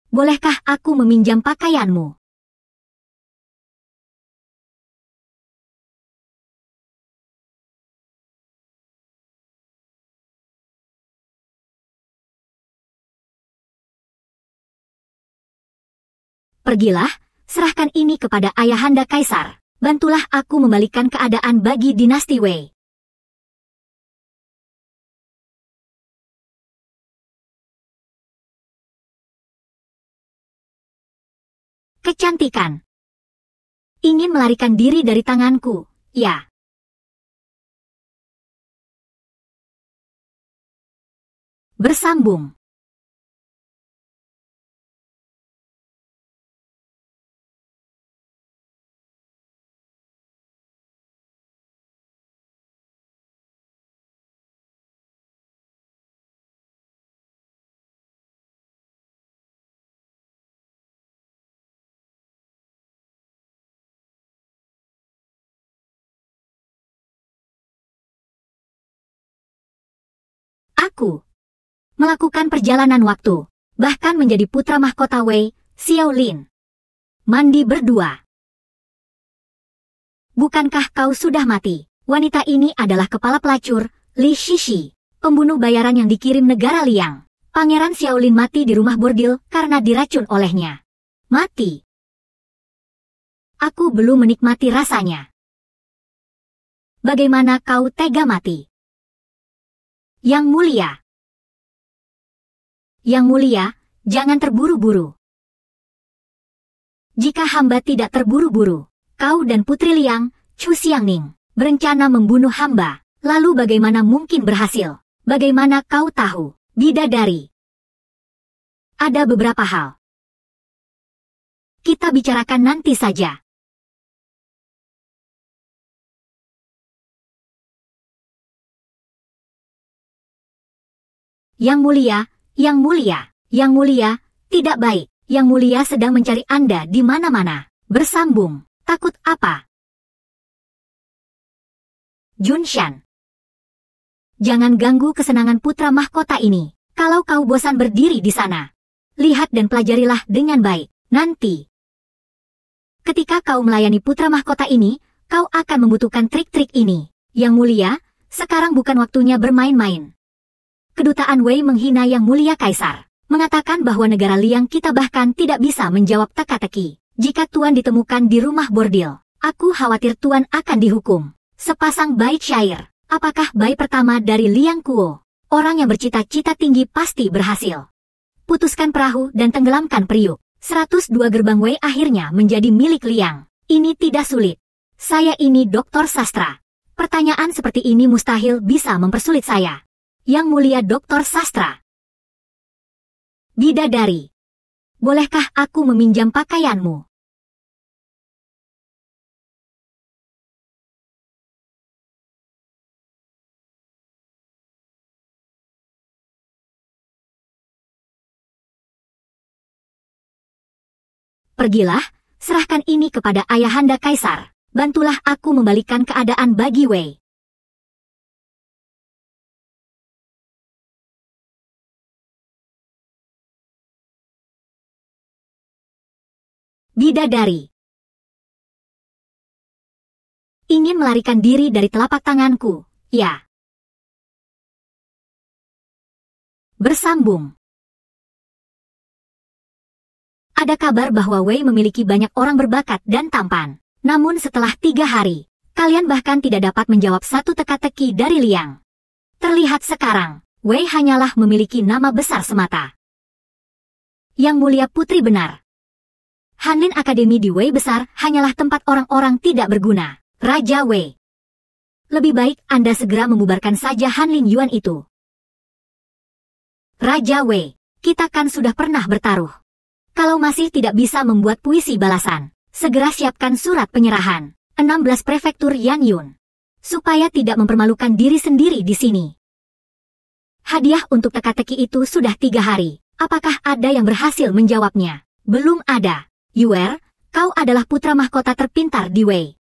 bolehkah aku meminjam pakaianmu? Pergilah, serahkan ini kepada ayahanda kaisar. Bantulah aku membalikkan keadaan bagi dinasti Wei. Kecantikan. Ingin melarikan diri dari tanganku, ya. Bersambung. Aku melakukan perjalanan waktu, bahkan menjadi putra mahkota Wei, Xiao Lin. Mandi berdua. Bukankah kau sudah mati? Wanita ini adalah kepala pelacur, Li Shishi, pembunuh bayaran yang dikirim negara Liang. Pangeran Xiao Lin mati di rumah bordil karena diracun olehnya. Mati. Aku belum menikmati rasanya. Bagaimana kau tega mati? Yang mulia. Yang mulia, jangan terburu-buru. Jika hamba tidak terburu-buru, kau dan Putri Liang, Chu Xiangning, berencana membunuh hamba, lalu bagaimana mungkin berhasil? Bagaimana kau tahu, bidadari? Ada beberapa hal. Kita bicarakan nanti saja. Yang mulia, Yang mulia, Yang mulia, tidak baik. Yang mulia sedang mencari Anda di mana-mana. Bersambung, takut apa? Junshan. Jangan ganggu kesenangan putra mahkota ini. Kalau kau bosan berdiri di sana, lihat dan pelajarilah dengan baik. Nanti, ketika kau melayani putra mahkota ini, kau akan membutuhkan trik-trik ini. Yang mulia, sekarang bukan waktunya bermain-main. Kedutaan Wei menghina Yang Mulia Kaisar, mengatakan bahwa negara Liang kita bahkan tidak bisa menjawab teka-teki. Jika Tuan ditemukan di rumah bordil, aku khawatir Tuan akan dihukum. Sepasang bait syair, apakah bait pertama dari Liang Kuo? Orang yang bercita-cita tinggi pasti berhasil. Putuskan perahu dan tenggelamkan periuk. 102 gerbang Wei akhirnya menjadi milik Liang. Ini tidak sulit. Saya ini doktor sastra. Pertanyaan seperti ini mustahil bisa mempersulit saya. Yang Mulia Doktor Sastra. Bidadari, bolehkah aku meminjam pakaianmu? Pergilah, serahkan ini kepada ayahanda kaisar. Bantulah aku membalikkan keadaan bagi Wei. Bidadari. Ingin melarikan diri dari telapak tanganku, ya. Bersambung. Ada kabar bahwa Wei memiliki banyak orang berbakat dan tampan. Namun setelah 3 hari, kalian bahkan tidak dapat menjawab satu teka-teki dari Liang. Terlihat sekarang, Wei hanyalah memiliki nama besar semata. Yang Mulia Putri benar. Hanlin Akademi di Wei besar hanyalah tempat orang-orang tidak berguna. Raja Wei. Lebih baik Anda segera membubarkan saja Hanlin Yuan itu. Raja Wei, kita kan sudah pernah bertaruh. Kalau masih tidak bisa membuat puisi balasan, segera siapkan surat penyerahan. 16 prefektur Yan Yun. Supaya tidak mempermalukan diri sendiri di sini. Hadiah untuk teka-teki itu sudah 3 hari. Apakah ada yang berhasil menjawabnya? Belum ada. Yuer, kau adalah putra mahkota terpintar di Wei.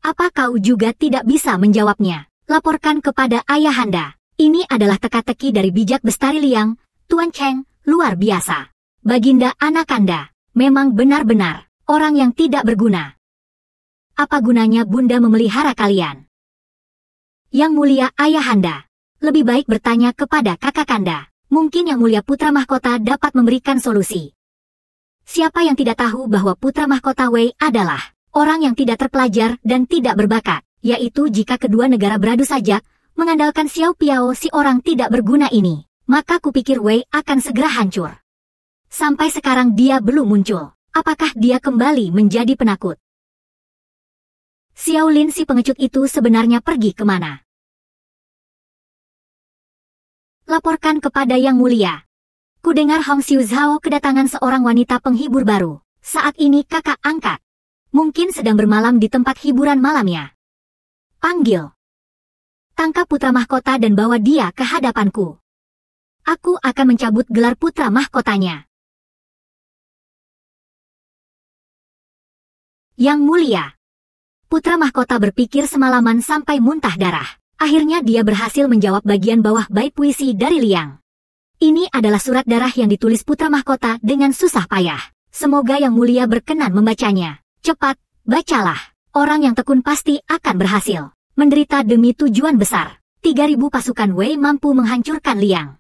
Apa kau juga tidak bisa menjawabnya? Laporkan kepada ayahanda. Ini adalah teka-teki dari bijak bestari Liang, Tuan Cheng, luar biasa. Baginda Anakanda, memang benar-benar orang yang tidak berguna. Apa gunanya Bunda memelihara kalian? Yang mulia Ayahanda, lebih baik bertanya kepada kakak Kanda. Mungkin Yang Mulia Putra Mahkota dapat memberikan solusi. Siapa yang tidak tahu bahwa Putra Mahkota Wei adalah orang yang tidak terpelajar dan tidak berbakat, yaitu jika kedua negara beradu saja, mengandalkan Xiao Piao si orang tidak berguna ini, maka kupikir Wei akan segera hancur. Sampai sekarang dia belum muncul. Apakah dia kembali menjadi penakut? Xiao Lin si pengecut itu sebenarnya pergi kemana? Laporkan kepada Yang Mulia. Kudengar Hong Xiu Zhao kedatangan seorang wanita penghibur baru. Saat ini kakak angkat. Mungkin sedang bermalam di tempat hiburan malamnya. Panggil. Tangkap putra mahkota dan bawa dia ke hadapanku. Aku akan mencabut gelar putra mahkotanya. Yang Mulia. Putra mahkota berpikir semalaman sampai muntah darah. Akhirnya dia berhasil menjawab bagian bawah bait puisi dari Liang. Ini adalah surat darah yang ditulis putra mahkota dengan susah payah. Semoga Yang Mulia berkenan membacanya. Cepat, bacalah. Orang yang tekun pasti akan berhasil. Menderita demi tujuan besar. 3.000 pasukan Wei mampu menghancurkan Liang.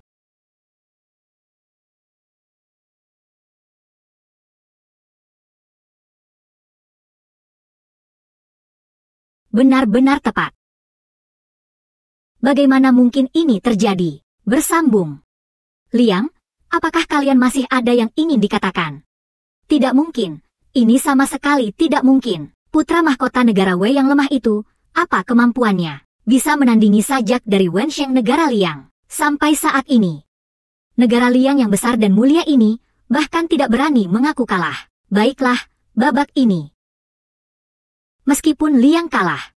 Benar-benar tepat. Bagaimana mungkin ini terjadi? Bersambung. Liang, apakah kalian masih ada yang ingin dikatakan? Tidak mungkin. Ini sama sekali tidak mungkin. Putra mahkota negara Wei yang lemah itu, apa kemampuannya? Bisa menandingi sajak dari Wensheng negara Liang. Sampai saat ini. Negara Liang yang besar dan mulia ini, bahkan tidak berani mengaku kalah. Baiklah, babak ini. Meskipun Liang kalah.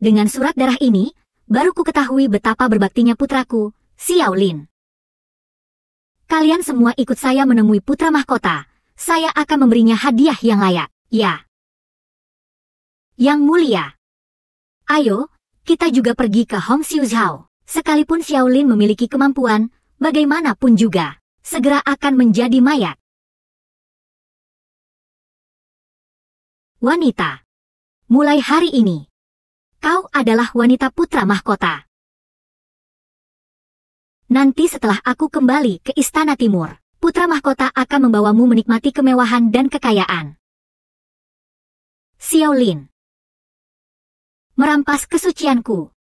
Dengan surat darah ini, baru ku ketahui betapa berbaktinya putraku, Xiao Lin. Kalian semua ikut saya menemui putra mahkota. Saya akan memberinya hadiah yang layak, ya. Yang Mulia. Ayo, kita juga pergi ke Hong Xiu Zhao. Sekalipun Xiao Lin memiliki kemampuan, bagaimanapun juga, segera akan menjadi mayat. Wanita. Mulai hari ini. Kau adalah wanita putra mahkota. Nanti setelah aku kembali ke Istana Timur, putra mahkota akan membawamu menikmati kemewahan dan kekayaan. Xiao Lin. Merampas kesucianku.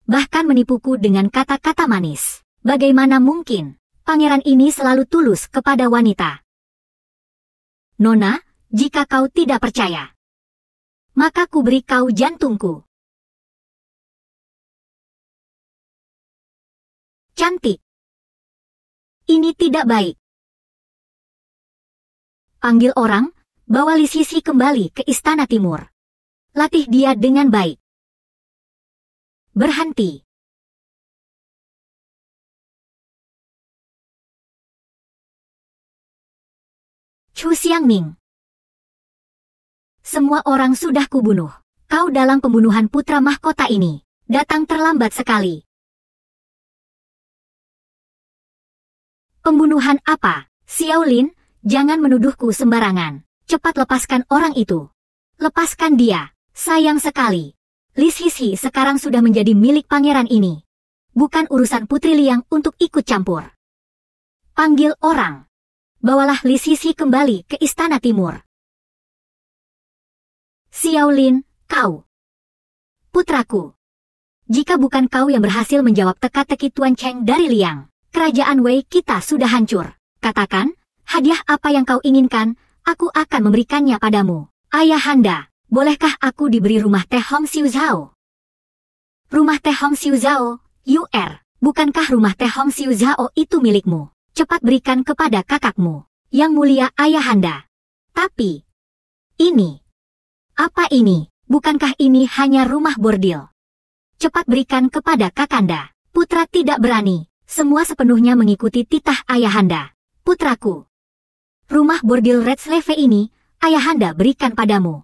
Bahkan menipuku dengan kata-kata manis. Bagaimana mungkin? Pangeran ini selalu tulus kepada wanita. Nona, jika kau tidak percaya, maka ku beri kau jantungku. Cantik. Ini tidak baik. Panggil orang, bawa Li Sisi kembali ke Istana Timur. Latih dia dengan baik. Berhenti. Chu Xiangning. Semua orang sudah kubunuh. Kau dalam pembunuhan putra mahkota ini. Datang terlambat sekali. Pembunuhan apa? Xiao Lin, jangan menuduhku sembarangan. Cepat lepaskan orang itu. Lepaskan dia. Sayang sekali. Li Sisi sekarang sudah menjadi milik pangeran ini. Bukan urusan Putri Liang untuk ikut campur. Panggil orang. Bawalah Li Sisi kembali ke Istana Timur. Xiao Lin, kau. Putraku. Jika bukan kau yang berhasil menjawab teka-teki Tuan Cheng dari Liang, kerajaan Wei kita sudah hancur. Katakan, hadiah apa yang kau inginkan, aku akan memberikannya padamu. Ayahanda, bolehkah aku diberi rumah teh Hong Xiu Zhao? Rumah teh Hong Xiu Zhao, UR, bukankah rumah teh Hong Xiu Zhao itu milikmu? Cepat berikan kepada kakakmu, Yang Mulia Ayahanda. Tapi, ini. Apa ini? Bukankah ini hanya rumah bordil? Cepat berikan kepada kakanda. Putra tidak berani. Semua sepenuhnya mengikuti titah ayahanda. Putraku. Rumah bordil Red Slave ini, ayahanda berikan padamu.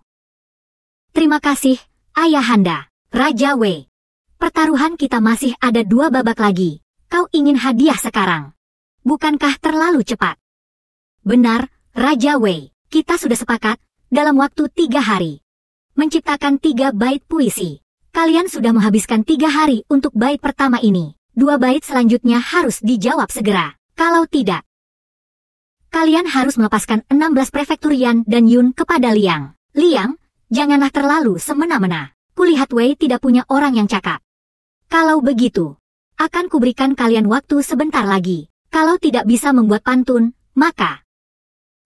Terima kasih, ayahanda. Raja Wei. Pertaruhan kita masih ada 2 babak lagi. Kau ingin hadiah sekarang? Bukankah terlalu cepat? Benar, Raja Wei. Kita sudah sepakat, dalam waktu 3 hari. Menciptakan 3 bait puisi. Kalian sudah menghabiskan 3 hari untuk bait pertama ini. 2 bait selanjutnya harus dijawab segera. Kalau tidak, kalian harus melepaskan 16 prefektur Yan dan Yun kepada Liang. Liang, janganlah terlalu semena-mena. Kulihat Wei tidak punya orang yang cakap. Kalau begitu, akan kuberikan kalian waktu sebentar lagi. Kalau tidak bisa membuat pantun, maka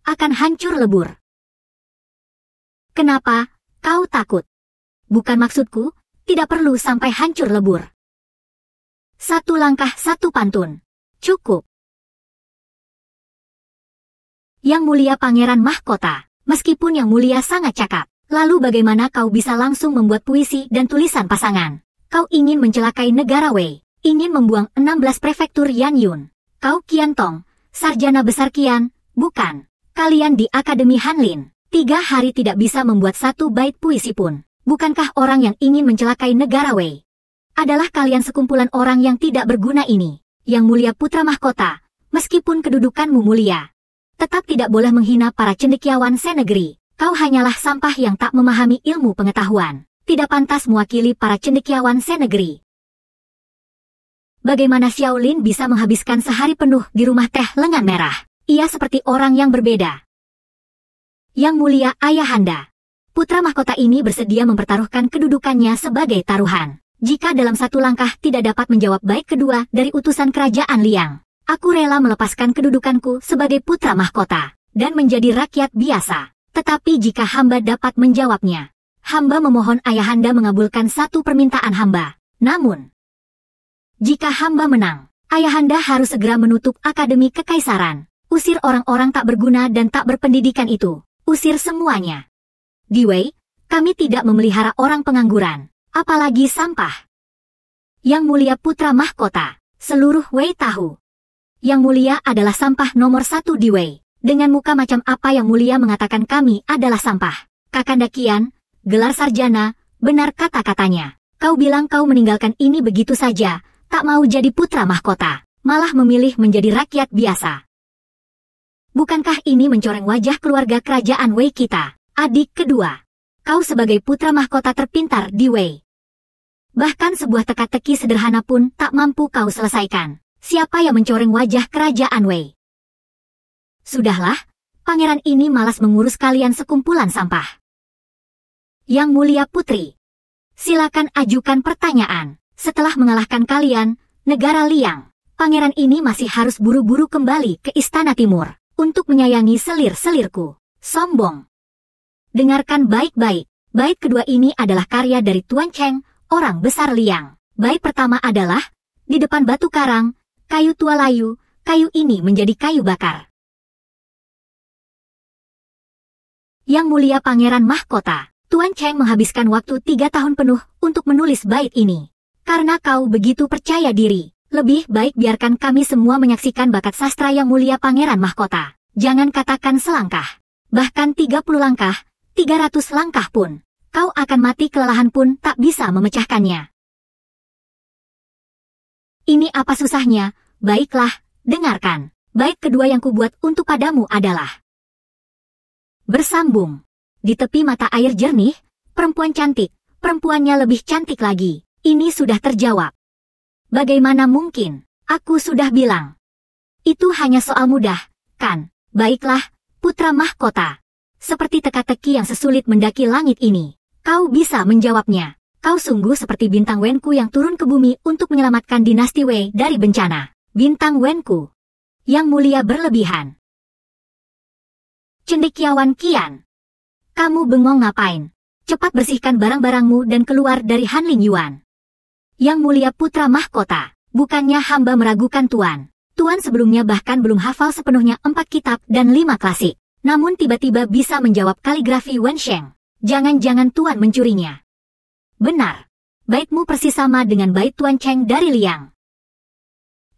akan hancur lebur. Kenapa kau takut? Bukan maksudku, tidak perlu sampai hancur lebur. 1 langkah 1 pantun. Cukup. Yang Mulia Pangeran Mahkota, meskipun Yang Mulia sangat cakap, lalu bagaimana kau bisa langsung membuat puisi dan tulisan pasangan? Kau ingin mencelakai negara Wei, ingin membuang 16 prefektur Yan Yun. Kau Qian Tong, sarjana besar Qian, bukan? Kalian di Akademi Hanlin, 3 hari tidak bisa membuat 1 bait puisi pun. Bukankah orang yang ingin mencelakai negara Wei adalah kalian sekumpulan orang yang tidak berguna ini? Yang Mulia Putra Mahkota, meskipun kedudukanmu mulia, tetap tidak boleh menghina para cendekiawan senegeri. Kau hanyalah sampah yang tak memahami ilmu pengetahuan. Tidak pantas mewakili para cendekiawan senegeri. Bagaimana Xiaolin bisa menghabiskan sehari penuh di rumah teh lengan merah? Ia seperti orang yang berbeda. Yang Mulia Ayahanda, putra mahkota ini bersedia mempertaruhkan kedudukannya sebagai taruhan. Jika dalam 1 langkah tidak dapat menjawab bait kedua dari utusan kerajaan Liang, aku rela melepaskan kedudukanku sebagai putra mahkota dan menjadi rakyat biasa. Tetapi jika hamba dapat menjawabnya, hamba memohon Ayahanda mengabulkan 1 permintaan hamba. Namun, jika hamba menang, Ayahanda harus segera menutup Akademi Kekaisaran. Usir orang-orang tak berguna dan tak berpendidikan itu. Usir semuanya. Di Wei, kami tidak memelihara orang pengangguran, apalagi sampah. Yang Mulia Putra Mahkota, seluruh Wei tahu. Yang Mulia adalah sampah nomor 1 di Wei. Dengan muka macam apa Yang Mulia mengatakan kami adalah sampah? Kakanda Qian, gelar sarjana, benar kata-katanya. Kau bilang kau meninggalkan ini begitu saja, tak mau jadi putra mahkota, malah memilih menjadi rakyat biasa. Bukankah ini mencoreng wajah keluarga kerajaan Wei kita, adik kedua? Kau sebagai putra mahkota terpintar di Wei. Bahkan sebuah teka-teki sederhana pun tak mampu kau selesaikan. Siapa yang mencoreng wajah kerajaan Wei? Sudahlah, pangeran ini malas mengurus kalian sekumpulan sampah. Yang Mulia Putri, silakan ajukan pertanyaan. Setelah mengalahkan kalian, negara Liang, pangeran ini masih harus buru-buru kembali ke Istana Timur untuk menyayangi selir-selirku. Sombong. Dengarkan baik-baik. Bait kedua ini adalah karya dari Tuan Cheng, orang besar Liang. Bait pertama adalah, di depan batu karang, kayu tua layu, kayu ini menjadi kayu bakar. Yang Mulia Pangeran Mahkota, Tuan Cheng menghabiskan waktu 3 tahun penuh untuk menulis bait ini. Karena kau begitu percaya diri, lebih baik biarkan kami semua menyaksikan bakat sastra Yang Mulia Pangeran Mahkota. Jangan katakan selangkah, bahkan 30 langkah, 300 langkah pun. Kau akan mati kelelahan pun tak bisa memecahkannya. Ini apa susahnya? Baiklah, dengarkan. Bait kedua yang kubuat untuk padamu adalah bersambung. Di tepi mata air jernih, perempuan cantik, perempuannya lebih cantik lagi. Ini sudah terjawab. Bagaimana mungkin? Aku sudah bilang. Itu hanya soal mudah, kan? Baiklah, putra mahkota. Seperti teka-teki yang sesulit mendaki langit ini. Kau bisa menjawabnya. Kau sungguh seperti bintang Wenku yang turun ke bumi untuk menyelamatkan dinasti Wei dari bencana. Bintang Wenku. Yang Mulia berlebihan. Cendekiawan Qian. Kamu bengong ngapain? Cepat bersihkan barang-barangmu dan keluar dari Hanling Yuan. Yang Mulia Putra Mahkota, bukannya hamba meragukan Tuan. Tuan sebelumnya bahkan belum hafal sepenuhnya 4 kitab dan 5 klasik. Namun tiba-tiba bisa menjawab kaligrafi Wensheng. Jangan-jangan Tuan mencurinya. Benar. Baitmu persis sama dengan bait Tuan Cheng dari Liang.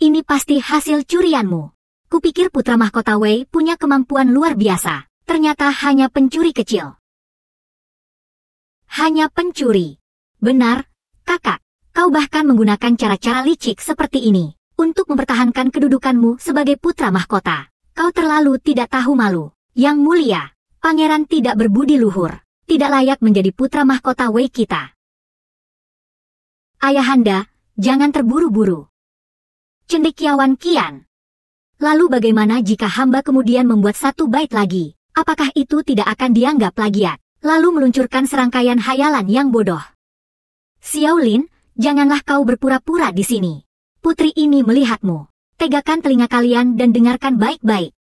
Ini pasti hasil curianmu. Kupikir putra mahkota Wei punya kemampuan luar biasa. Ternyata hanya pencuri kecil. Hanya pencuri. Benar, kakak. Kau bahkan menggunakan cara-cara licik seperti ini untuk mempertahankan kedudukanmu sebagai putra mahkota. Kau terlalu tidak tahu malu. Yang mulia, pangeran tidak berbudi luhur, tidak layak menjadi putra mahkota Wei kita. Ayahanda, jangan terburu-buru. Cendekiawan Qian. Lalu bagaimana jika hamba kemudian membuat satu bait lagi? Apakah itu tidak akan dianggap plagiat? Lalu meluncurkan serangkaian hayalan yang bodoh. Xiao Lin, janganlah kau berpura-pura di sini. Putri ini melihatmu. Tegakkan telinga kalian dan dengarkan baik-baik.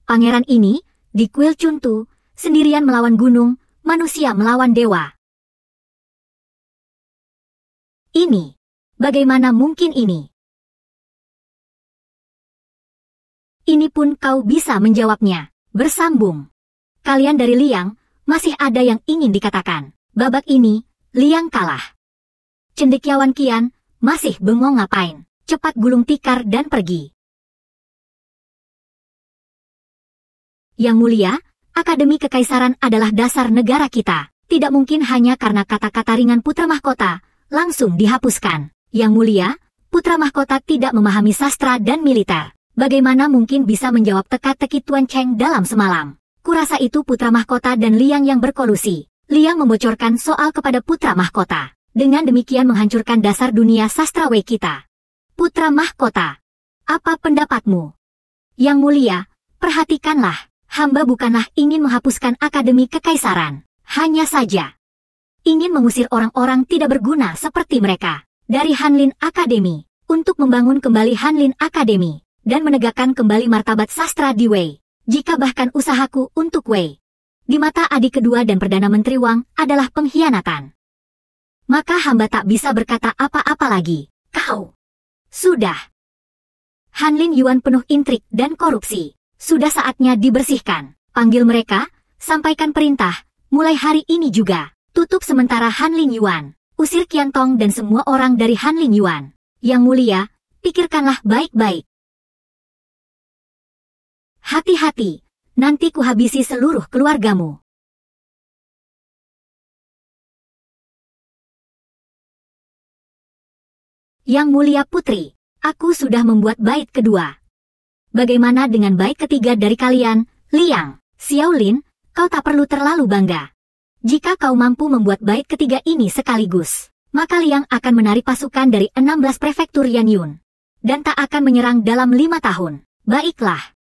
Pangeran ini, di kuil Chuntu, sendirian melawan gunung, manusia melawan dewa. Ini, bagaimana mungkin ini? Ini pun kau bisa menjawabnya. Bersambung. Kalian dari Liang, masih ada yang ingin dikatakan. Babak ini, Liang kalah. Cendekiawan Qian, masih bengong ngapain? Cepat gulung tikar dan pergi. Yang mulia, Akademi Kekaisaran adalah dasar negara kita. Tidak mungkin hanya karena kata-kata ringan putra mahkota, langsung dihapuskan. Yang mulia, putra mahkota tidak memahami sastra dan militer. Bagaimana mungkin bisa menjawab teka-teki Tuan Cheng dalam semalam? Kurasa itu putra mahkota dan Liang yang berkolusi. Liang membocorkan soal kepada putra mahkota. Dengan demikian menghancurkan dasar dunia sastra Wei kita. Putra mahkota, apa pendapatmu? Yang mulia, perhatikanlah, hamba bukanlah ingin menghapuskan Akademi Kekaisaran. Hanya saja ingin mengusir orang-orang tidak berguna seperti mereka dari Hanlin Academy untuk membangun kembali Hanlin Academy dan menegakkan kembali martabat sastra di Wei. Jika bahkan usahaku untuk Wei di mata adik kedua dan Perdana Menteri Wang adalah pengkhianatan, maka hamba tak bisa berkata apa-apa lagi. Kau sudah. Hanlin Yuan penuh intrik dan korupsi. Sudah saatnya dibersihkan. Panggil mereka, sampaikan perintah, mulai hari ini juga. Tutup sementara Hanlin Yuan. Usir Qiantong dan semua orang dari Hanlin Yuan. Yang mulia, pikirkanlah baik-baik. Hati-hati, nanti kuhabisi seluruh keluargamu. Yang mulia putri, aku sudah membuat bait kedua. Bagaimana dengan bait ketiga dari kalian, Liang? Xiao Lin, kau tak perlu terlalu bangga. Jika kau mampu membuat bait ketiga ini sekaligus, maka Liang akan menarik pasukan dari 16 prefektur Yanyun. Dan tak akan menyerang dalam 5 tahun. Baiklah.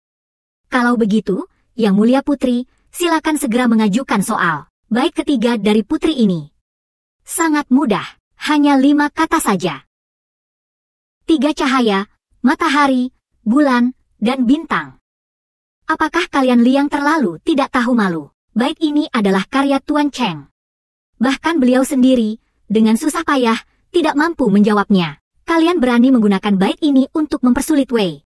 Kalau begitu, Yang mulia putri, silakan segera mengajukan soal. Bait ketiga dari putri ini. Sangat mudah, hanya 5 kata saja. 3 cahaya, matahari, bulan, dan bintang. Apakah kalian Liang terlalu tidak tahu malu? Bait ini adalah karya Tuan Cheng. Bahkan beliau sendiri, dengan susah payah, tidak mampu menjawabnya. Kalian berani menggunakan bait ini untuk mempersulit Wei.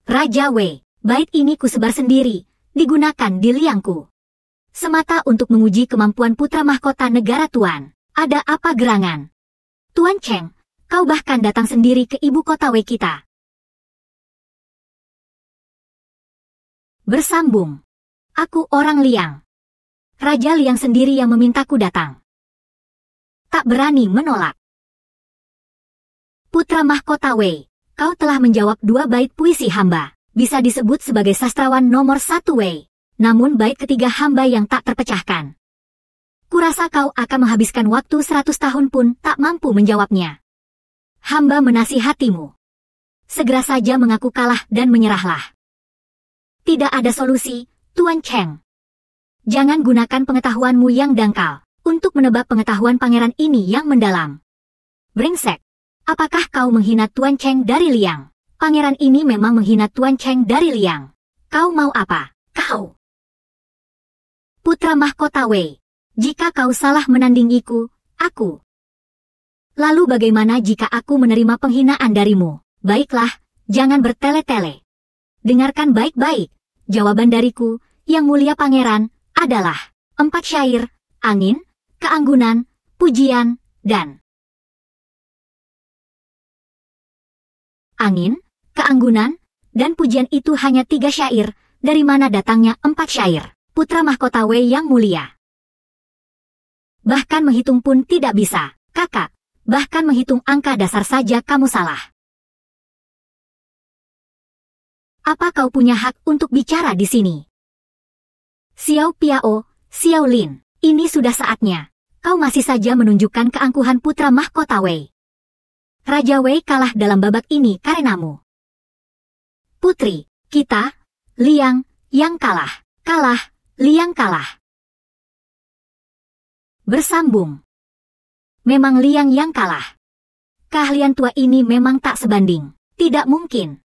Raja Wei, bait ini kusebar sendiri, digunakan di Liangku. Semata untuk menguji kemampuan putra mahkota negara Tuan. Ada apa gerangan? Tuan Cheng, kau bahkan datang sendiri ke ibu kota Wei kita. Bersambung. Aku orang Liang. Raja Liang sendiri yang memintaku datang. Tak berani menolak. Putra mahkota Wei, kau telah menjawab 2 bait puisi hamba. Bisa disebut sebagai sastrawan nomor 1 Wei. Namun bait ketiga hamba yang tak terpecahkan. Kurasa kau akan menghabiskan waktu 100 tahun pun tak mampu menjawabnya. Hamba menasihatimu. Segera saja mengaku kalah dan menyerahlah. Tidak ada solusi, Tuan Cheng. Jangan gunakan pengetahuanmu yang dangkal untuk menebak pengetahuan pangeran ini yang mendalam. Brengsek, apakah kau menghina Tuan Cheng dari Liang? Pangeran ini memang menghina Tuan Cheng dari Liang. Kau mau apa? Kau putra mahkota Wei. Jika kau salah menandingiku, aku. Lalu bagaimana jika aku menerima penghinaan darimu? Baiklah, jangan bertele-tele. Dengarkan baik-baik. Jawaban dariku, yang mulia pangeran, adalah 4 syair, angin, keanggunan, pujian, dan angin, keanggunan, dan pujian itu hanya 3 syair. Dari mana datangnya 4 syair? putra mahkota Wei yang mulia. Bahkan menghitung pun tidak bisa, kakak. Bahkan menghitung angka dasar saja kamu salah. Apa kau punya hak untuk bicara di sini? Xiao Piao, Xiao Lin, ini sudah saatnya. Kau masih saja menunjukkan keangkuhan putra mahkota Wei. Raja Wei kalah dalam babak ini karenamu. Putri, kita, Liang, yang kalah. Kalah, Liang kalah. Bersambung. Memang Liang yang kalah. Keahlian tua ini memang tak sebanding. Tidak mungkin.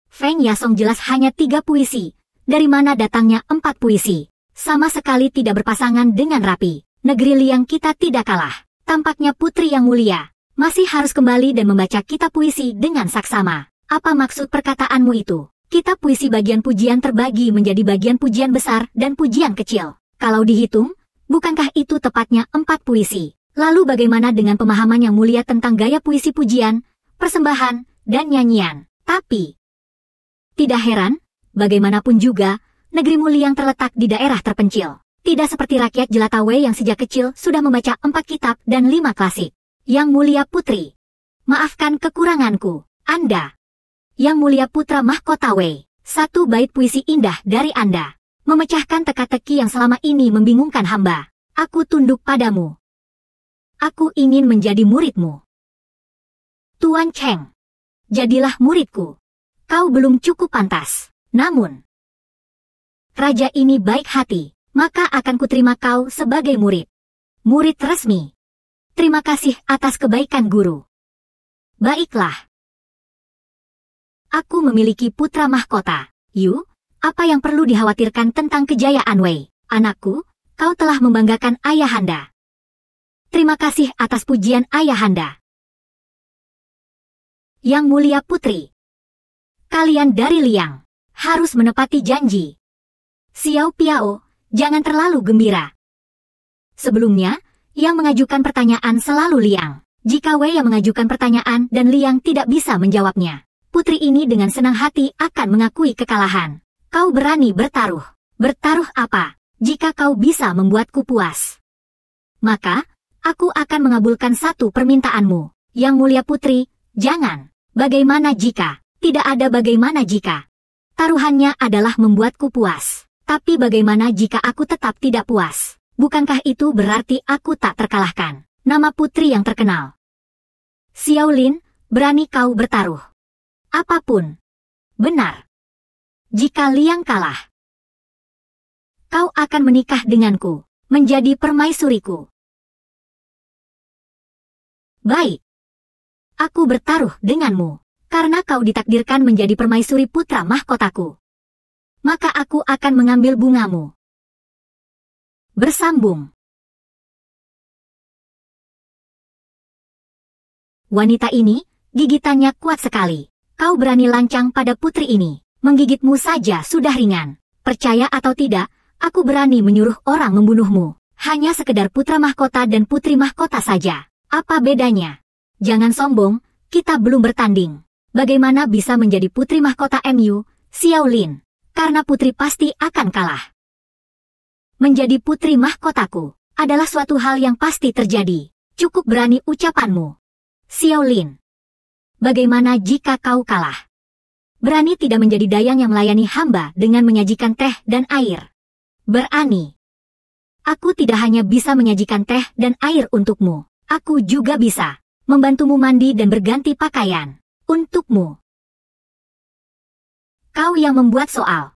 Feng Yasong jelas hanya 3 puisi. Dari mana datangnya 4 puisi? Sama sekali tidak berpasangan dengan rapi. Negeri Liang kita tidak kalah. Tampaknya putri yang mulia masih harus kembali dan membaca kitab puisi dengan saksama. Apa maksud perkataanmu itu? Kitab puisi bagian pujian terbagi menjadi bagian pujian besar dan pujian kecil. Kalau dihitung, bukankah itu tepatnya 4 puisi? Lalu bagaimana dengan pemahaman yang mulia tentang gaya puisi pujian, persembahan, dan nyanyian? Tapi, tidak heran, bagaimanapun juga, negerimu Liang terletak di daerah terpencil. Tidak seperti rakyat jelata Wei yang sejak kecil sudah membaca 4 kitab dan 5 klasik. Yang mulia putri, maafkan kekuranganku. Anda, yang mulia putra mahkota Wei, 1 bait puisi indah dari Anda, memecahkan teka-teki yang selama ini membingungkan hamba. Aku tunduk padamu. Aku ingin menjadi muridmu. Tuan Cheng, jadilah muridku. Kau belum cukup pantas. Namun, raja ini baik hati. Maka akan kuterima kau sebagai murid. Murid resmi. Terima kasih atas kebaikan guru. Baiklah. Aku memiliki putra mahkota. Yu, apa yang perlu dikhawatirkan tentang kejayaan Wei? Anakku, kau telah membanggakan ayahanda. Terima kasih atas pujian ayahanda. Yang mulia putri. Kalian dari Liang harus menepati janji. Xiao Piao, jangan terlalu gembira. Sebelumnya, yang mengajukan pertanyaan selalu Liang. Jika Wei yang mengajukan pertanyaan dan Liang tidak bisa menjawabnya, putri ini dengan senang hati akan mengakui kekalahan. Kau berani bertaruh. Bertaruh apa? Jika kau bisa membuatku puas, maka, aku akan mengabulkan 1 permintaanmu. Yang mulia putri, jangan. Bagaimana jika? Tidak ada bagaimana jika. Taruhannya adalah membuatku puas. Tapi bagaimana jika aku tetap tidak puas? Bukankah itu berarti aku tak terkalahkan? Nama putri yang terkenal. Xiao Lin, berani kau bertaruh. Apapun. Benar. Jika Liang kalah, kau akan menikah denganku, menjadi permaisuriku. Baik. Aku bertaruh denganmu, karena kau ditakdirkan menjadi permaisuri putra mahkotaku. Maka aku akan mengambil bungamu. Bersambung. Wanita ini, gigitannya kuat sekali. Kau berani lancang pada putri ini. Menggigitmu saja sudah ringan. Percaya atau tidak, aku berani menyuruh orang membunuhmu. Hanya sekedar putra mahkota dan putri mahkota saja. Apa bedanya? Jangan sombong, kita belum bertanding. Bagaimana bisa menjadi putri mahkota MU, Xiao Lin? Karena putri pasti akan kalah. Menjadi putri mahkotaku adalah suatu hal yang pasti terjadi. Cukup berani ucapanmu. Xiao Lin, bagaimana jika kau kalah? Berani tidak menjadi dayang yang melayani hamba dengan menyajikan teh dan air. Berani. Aku tidak hanya bisa menyajikan teh dan air untukmu. Aku juga bisa membantumu mandi dan berganti pakaian. Untukmu. Kau yang membuat soal.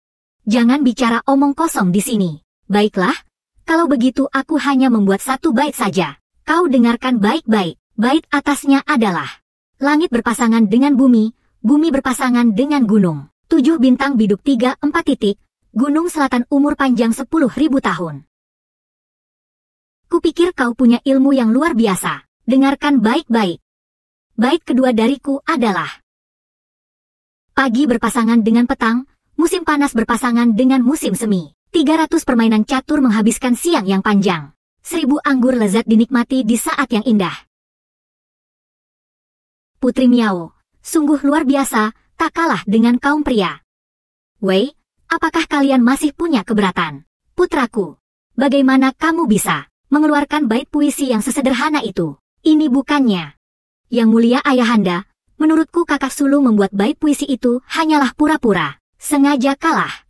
Jangan bicara omong kosong di sini. Baiklah, kalau begitu aku hanya membuat 1 bait saja. Kau dengarkan baik-baik. Bait atasnya adalah langit berpasangan dengan bumi, bumi berpasangan dengan gunung. 7 bintang biduk 3-4 titik, gunung selatan umur panjang 10.000 tahun. Kupikir kau punya ilmu yang luar biasa. Dengarkan baik-baik. Bait kedua dariku adalah pagi berpasangan dengan petang, musim panas berpasangan dengan musim semi. 300 permainan catur menghabiskan siang yang panjang. 1000 anggur lezat dinikmati di saat yang indah. Putri Miao, sungguh luar biasa, tak kalah dengan kaum pria. Wei, apakah kalian masih punya keberatan? putraku. Bagaimana kamu bisa mengeluarkan bait puisi yang sesederhana itu? Ini bukannya. Yang mulia ayahanda, menurutku kakak sulung membuat bait puisi itu hanyalah pura-pura, sengaja kalah.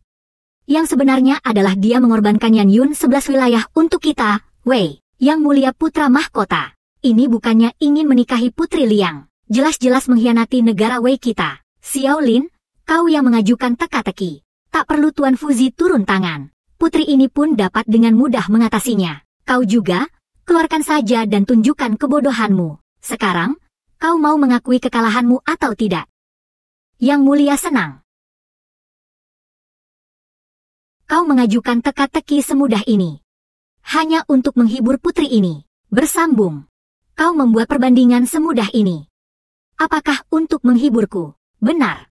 Yang sebenarnya adalah dia mengorbankan Yan Yun 11 wilayah untuk kita, Wei. Yang mulia putra mahkota. Ini bukannya ingin menikahi Putri Liang. Jelas-jelas mengkhianati negara Wei kita. Xiao Lin, kau yang mengajukan teka-teki. Tak perlu Tuan Fuzi turun tangan. Putri ini pun dapat dengan mudah mengatasinya. Kau juga, keluarkan saja dan tunjukkan kebodohanmu. Sekarang, kau mau mengakui kekalahanmu atau tidak? Yang mulia senang. Kau mengajukan teka-teki semudah ini. Hanya untuk menghibur putri ini. Bersambung. Kau membuat perbandingan semudah ini. Apakah untuk menghiburku? Benar.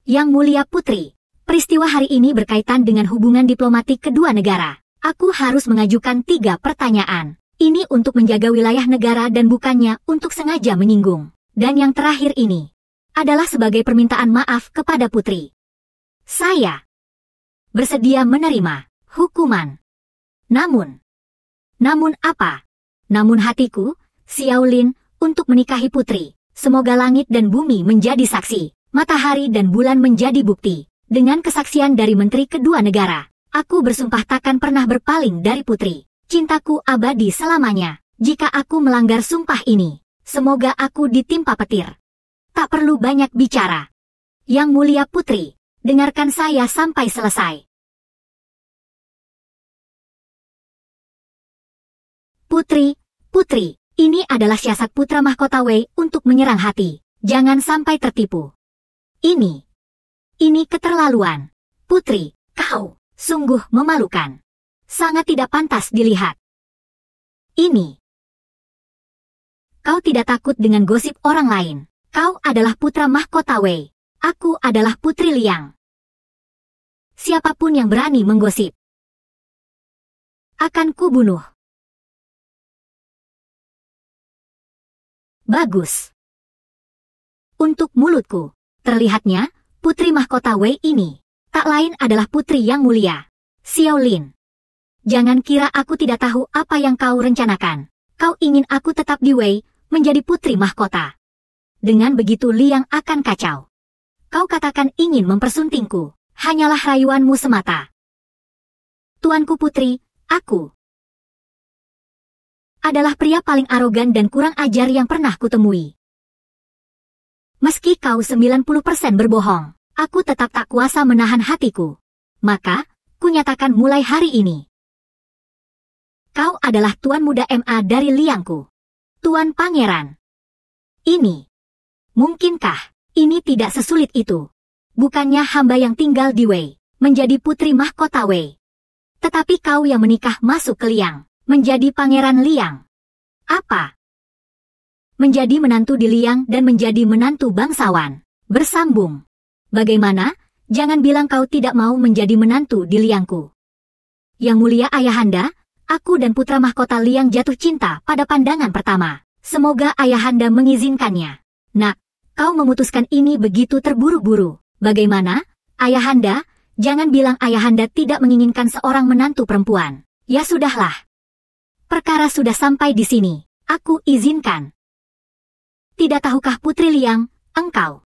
Yang mulia putri. Peristiwa hari ini berkaitan dengan hubungan diplomatik kedua negara. Aku harus mengajukan 3 pertanyaan. Ini untuk menjaga wilayah negara dan bukannya untuk sengaja menyinggung. Dan yang terakhir ini adalah sebagai permintaan maaf kepada putri. Saya bersedia menerima hukuman. Namun apa? Namun hatiku, Xiao Lin, untuk menikahi putri. Semoga langit dan bumi menjadi saksi, matahari dan bulan menjadi bukti. Dengan kesaksian dari menteri kedua negara, aku bersumpah takkan pernah berpaling dari putri. Cintaku abadi selamanya. Jika aku melanggar sumpah ini, semoga aku ditimpa petir. Tak perlu banyak bicara. Yang mulia putri, dengarkan saya sampai selesai. Putri, ini adalah siasat putra mahkota Wei untuk menyerang hati. Jangan sampai tertipu. Ini keterlaluan. Putri, kau sungguh memalukan. Sangat tidak pantas dilihat. Kau tidak takut dengan gosip orang lain. Kau adalah putra mahkota Wei. Aku adalah Putri Liang. Siapapun yang berani menggosip, akan kubunuh. Bagus. Untuk mulutku, terlihatnya Putri mahkota Wei ini tak lain adalah putri yang mulia. Xiao Lin. Jangan kira aku tidak tahu apa yang kau rencanakan. Kau ingin aku tetap di Wei, menjadi putri mahkota. Dengan begitu Liang akan kacau. Kau katakan ingin mempersuntingku. Hanyalah rayuanmu semata. Tuanku putri, aku adalah pria paling arogan dan kurang ajar yang pernah kutemui. Meski kau 90% berbohong, aku tetap tak kuasa menahan hatiku. Maka, kunyatakan mulai hari ini. Kau adalah tuan muda MA dari Liangku. Tuan Pangeran. Mungkinkah ini tidak sesulit itu? Bukannya hamba yang tinggal di Wei, menjadi putri mahkota Wei. Tetapi kau yang menikah masuk ke Liang, menjadi pangeran Liang. Apa? Menjadi menantu di Liang dan menjadi menantu bangsawan. Bersambung. Bagaimana? Jangan bilang kau tidak mau menjadi menantu di Liangku. Yang mulia ayahanda, aku dan putra mahkota Liang jatuh cinta pada pandangan pertama. Semoga ayahanda mengizinkannya. Nak, kau memutuskan ini begitu terburu-buru. Bagaimana? Ayahanda, jangan bilang ayahanda tidak menginginkan seorang menantu perempuan. Ya sudahlah. Perkara sudah sampai di sini. Aku izinkan. Tidak tahukah Putri Liang, engkau?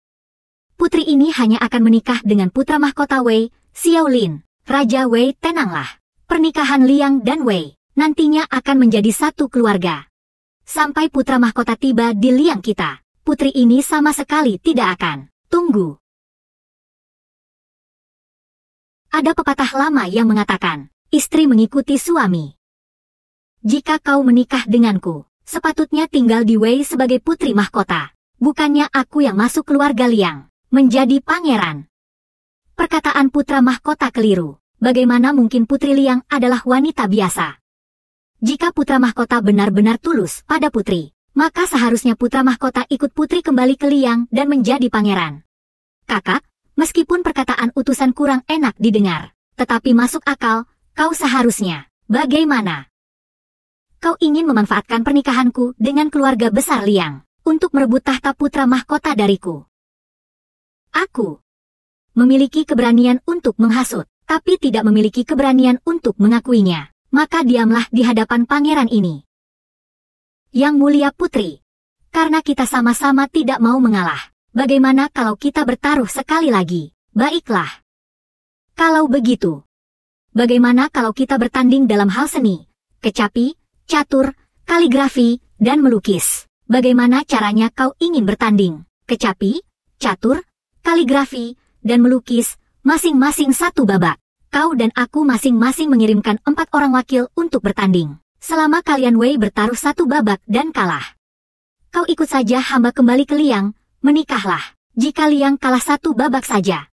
Putri ini hanya akan menikah dengan putra mahkota Wei, Xiao Lin. Raja Wei, tenanglah. Pernikahan Liang dan Wei nantinya akan menjadi satu keluarga. Sampai putra mahkota tiba di Liang kita, putri ini sama sekali tidak akan tunggu. Ada pepatah lama yang mengatakan, istri mengikuti suami. Jika kau menikah denganku, sepatutnya tinggal di Wei sebagai putri mahkota. Bukannya aku yang masuk keluarga Liang, menjadi pangeran. Perkataan putra mahkota keliru. Bagaimana mungkin Putri Liang adalah wanita biasa? Jika putra mahkota benar-benar tulus pada putri, maka seharusnya putra mahkota ikut putri kembali ke Liang dan menjadi pangeran. Kakak, meskipun perkataan utusan kurang enak didengar, tetapi masuk akal, kau seharusnya. Bagaimana? Kau ingin memanfaatkan pernikahanku dengan keluarga besar Liang untuk merebut tahta putra mahkota dariku. Aku memiliki keberanian untuk menghasut, tapi tidak memiliki keberanian untuk mengakuinya, maka diamlah di hadapan pangeran ini. Yang mulia putri, karena kita sama-sama tidak mau mengalah, bagaimana kalau kita bertaruh sekali lagi? Baiklah. Kalau begitu, bagaimana kalau kita bertanding dalam hal seni, kecapi, catur, kaligrafi, dan melukis? Bagaimana caranya kau ingin bertanding? Kecapi, catur, kaligrafi, dan melukis, masing-masing satu babak. Kau dan aku masing-masing mengirimkan 4 orang wakil untuk bertanding. Selama kalian Wei bertaruh satu babak dan kalah, kau ikut saja hamba kembali ke Liang, menikahlah. Jika Liang kalah satu babak saja,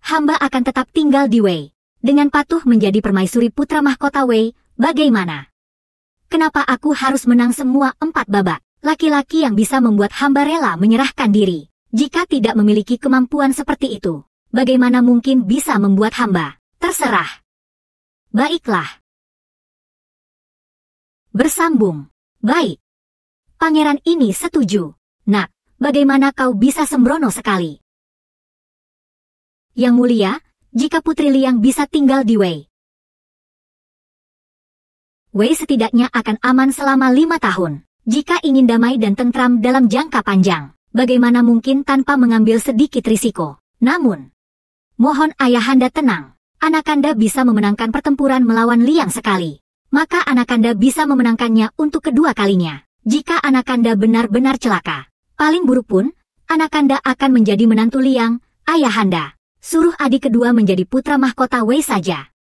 hamba akan tetap tinggal di Wei, dengan patuh menjadi permaisuri putra mahkota Wei. Bagaimana? Kenapa aku harus menang semua 4 babak? Laki-laki yang bisa membuat hamba rela menyerahkan diri, jika tidak memiliki kemampuan seperti itu, bagaimana mungkin bisa membuat hamba? Terserah. Baiklah. Bersambung. Baik. Pangeran ini setuju. Nak, bagaimana kau bisa sembrono sekali? Yang mulia, jika Putri Liang bisa tinggal di Wei, Wei setidaknya akan aman selama 5 tahun. Jika ingin damai dan tentram dalam jangka panjang, bagaimana mungkin tanpa mengambil sedikit risiko? Namun, mohon ayahanda tenang. Anakanda bisa memenangkan pertempuran melawan Liang sekali, maka Anakanda bisa memenangkannya untuk kedua kalinya. Jika Anakanda benar-benar celaka, paling buruk pun, Anakanda akan menjadi menantu Liang. Ayahanda, suruh adik kedua menjadi putra mahkota Wei saja.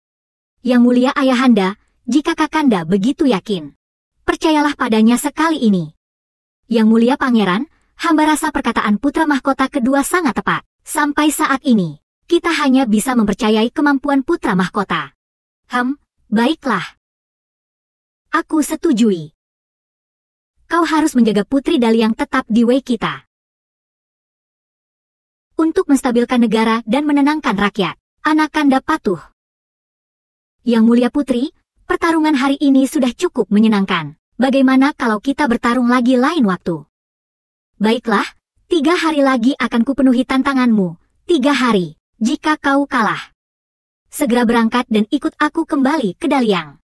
Yang mulia ayahanda, jika Kakanda begitu yakin, percayalah padanya sekali ini. Yang mulia pangeran, hamba rasa perkataan putra mahkota kedua sangat tepat. Sampai saat ini, kita hanya bisa mempercayai kemampuan putra mahkota. Baiklah. Aku setujui. Kau harus menjaga Putri Daliang tetap di Wei kita, untuk menstabilkan negara dan menenangkan rakyat. Anakanda patuh. Yang mulia putri, pertarungan hari ini sudah cukup menyenangkan. Bagaimana kalau kita bertarung lagi lain waktu? Baiklah, 3 hari lagi akan kupenuhi tantanganmu. 3 hari. Jika kau kalah, segera berangkat dan ikut aku kembali ke Daliang.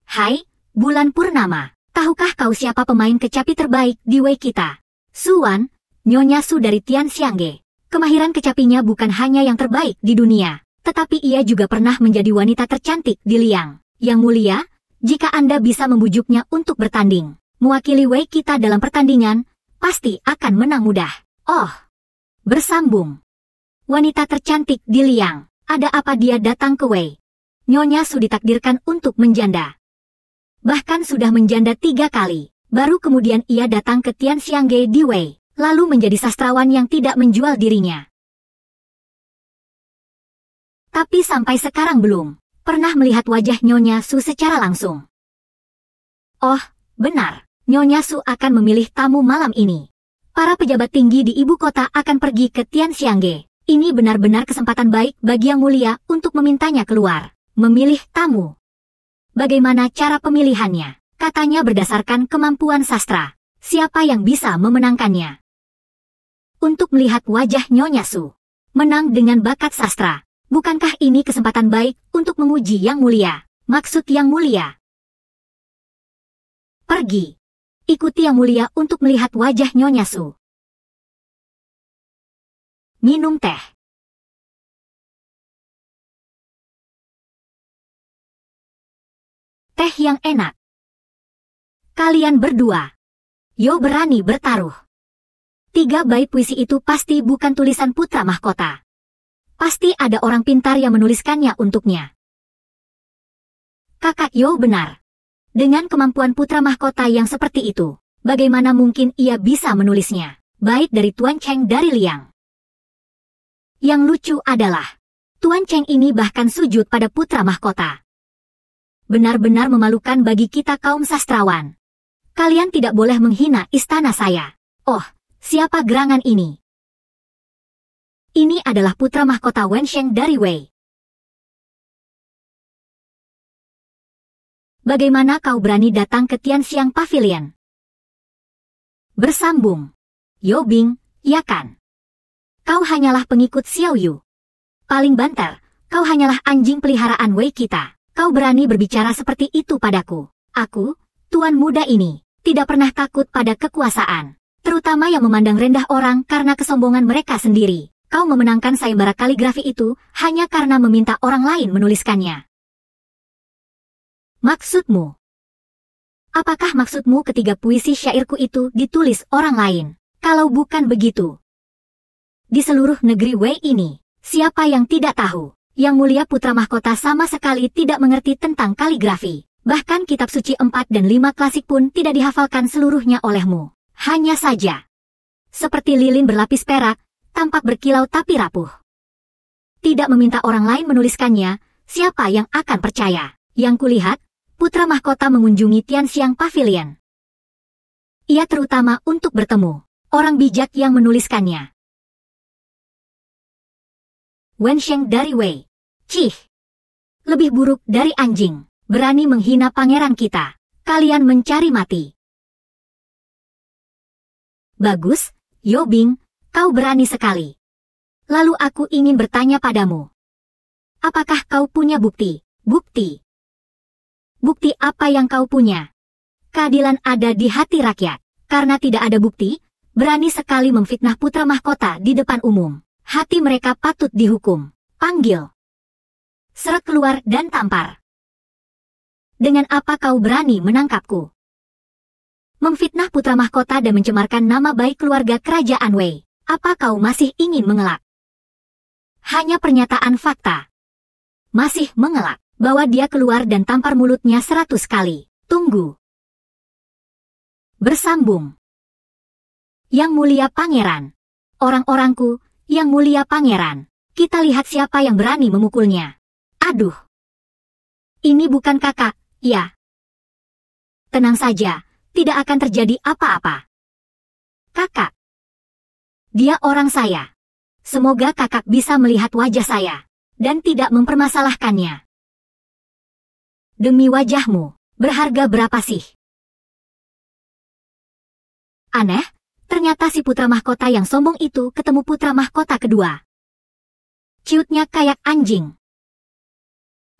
Hai, bulan purnama. Tahukah kau siapa pemain kecapi terbaik di Wei kita? Suan, Nyonya Su dari Tian Xiangge. Kemahiran kecapinya bukan hanya yang terbaik di dunia, tetapi ia juga pernah menjadi wanita tercantik di Liang. Yang mulia, jika Anda bisa membujuknya untuk bertanding, mewakili Wei kita dalam pertandingan, pasti akan menang mudah. Oh, bersambung. Wanita tercantik di Liang, ada apa dia datang ke Wei? Nyonya Su ditakdirkan untuk menjanda. Bahkan sudah menjanda 3 kali. Baru kemudian ia datang ke Tian Xiangge di Wei, lalu menjadi sastrawan yang tidak menjual dirinya. Tapi sampai sekarang belum pernah melihat wajah Nyonya Su secara langsung. Oh, benar. Nyonya Su akan memilih tamu malam ini. Para pejabat tinggi di ibu kota akan pergi ke Tian Xiangge. Ini benar-benar kesempatan baik bagi Yang Mulia untuk memintanya keluar. Memilih tamu. Bagaimana cara pemilihannya? Katanya berdasarkan kemampuan sastra. Siapa yang bisa memenangkannya? Untuk melihat wajah Nyonya Su menang dengan bakat sastra. Bukankah ini kesempatan baik untuk menguji Yang Mulia? Maksud Yang Mulia. Pergi. Ikuti Yang Mulia untuk melihat wajah Nyonya Su. Minum teh. Teh yang enak. Kalian berdua, yo berani bertaruh. 3 bait puisi itu pasti bukan tulisan putra mahkota. Pasti ada orang pintar yang menuliskannya untuknya. Kakak Yo benar. Dengan kemampuan putra mahkota yang seperti itu, bagaimana mungkin ia bisa menulisnya? Bait dari Tuan Cheng dari Liang. Yang lucu adalah, Tuan Cheng ini bahkan sujud pada putra mahkota. Benar-benar memalukan bagi kita kaum sastrawan. Kalian tidak boleh menghina istana saya. Oh, siapa gerangan ini? Ini adalah putra mahkota Wen Wensheng dari Wei. Bagaimana kau berani datang ke Tianxiang Pavilion? Bersambung. Yobing, ya kan? Kau hanyalah pengikut Xiao Yu. Paling banter, kau hanyalah anjing peliharaan Wei kita. Kau berani berbicara seperti itu padaku. Aku, tuan muda ini, tidak pernah takut pada kekuasaan. Terutama yang memandang rendah orang karena kesombongan mereka sendiri. Kau memenangkan sayembara kaligrafi itu hanya karena meminta orang lain menuliskannya. Maksudmu? Apakah maksudmu ketiga puisi syairku itu ditulis orang lain? Kalau bukan begitu, di seluruh negeri Wei ini, siapa yang tidak tahu? Yang mulia putra mahkota sama sekali tidak mengerti tentang kaligrafi. Bahkan kitab suci 4 dan 5 klasik pun tidak dihafalkan seluruhnya olehmu. Hanya saja, seperti lilin berlapis perak, tampak berkilau tapi rapuh. Tidak meminta orang lain menuliskannya, siapa yang akan percaya? Yang kulihat, putra mahkota mengunjungi Tianxiang Pavilion. Ia terutama untuk bertemu orang bijak yang menuliskannya. Wensheng dari Wei. Cih. Lebih buruk dari anjing. Berani menghina pangeran kita. Kalian mencari mati. Bagus, Yobing, kau berani sekali. Lalu aku ingin bertanya padamu. Apakah kau punya bukti? Bukti? Bukti apa yang kau punya? Keadilan ada di hati rakyat. Karena tidak ada bukti, berani sekali memfitnah putra mahkota di depan umum. Hati mereka patut dihukum. Panggil. Seret keluar dan tampar. Dengan apa kau berani menangkapku? Memfitnah putra mahkota dan mencemarkan nama baik keluarga kerajaan Wei. Apa kau masih ingin mengelak? Hanya pernyataan fakta. Masih mengelak. Bawa dia keluar dan tampar mulutnya 100 kali. Tunggu. Bersambung. Yang mulia pangeran. Orang-orangku, yang mulia pangeran. Kita lihat siapa yang berani memukulnya. Aduh. Ini bukan kakak, ya. Tenang saja, tidak akan terjadi apa-apa. Kakak. Dia orang saya. Semoga kakak bisa melihat wajah saya. Dan tidak mempermasalahkannya. Demi wajahmu, berharga berapa sih? Aneh, ternyata si putra mahkota yang sombong itu ketemu putra mahkota kedua. Ciutnya kayak anjing.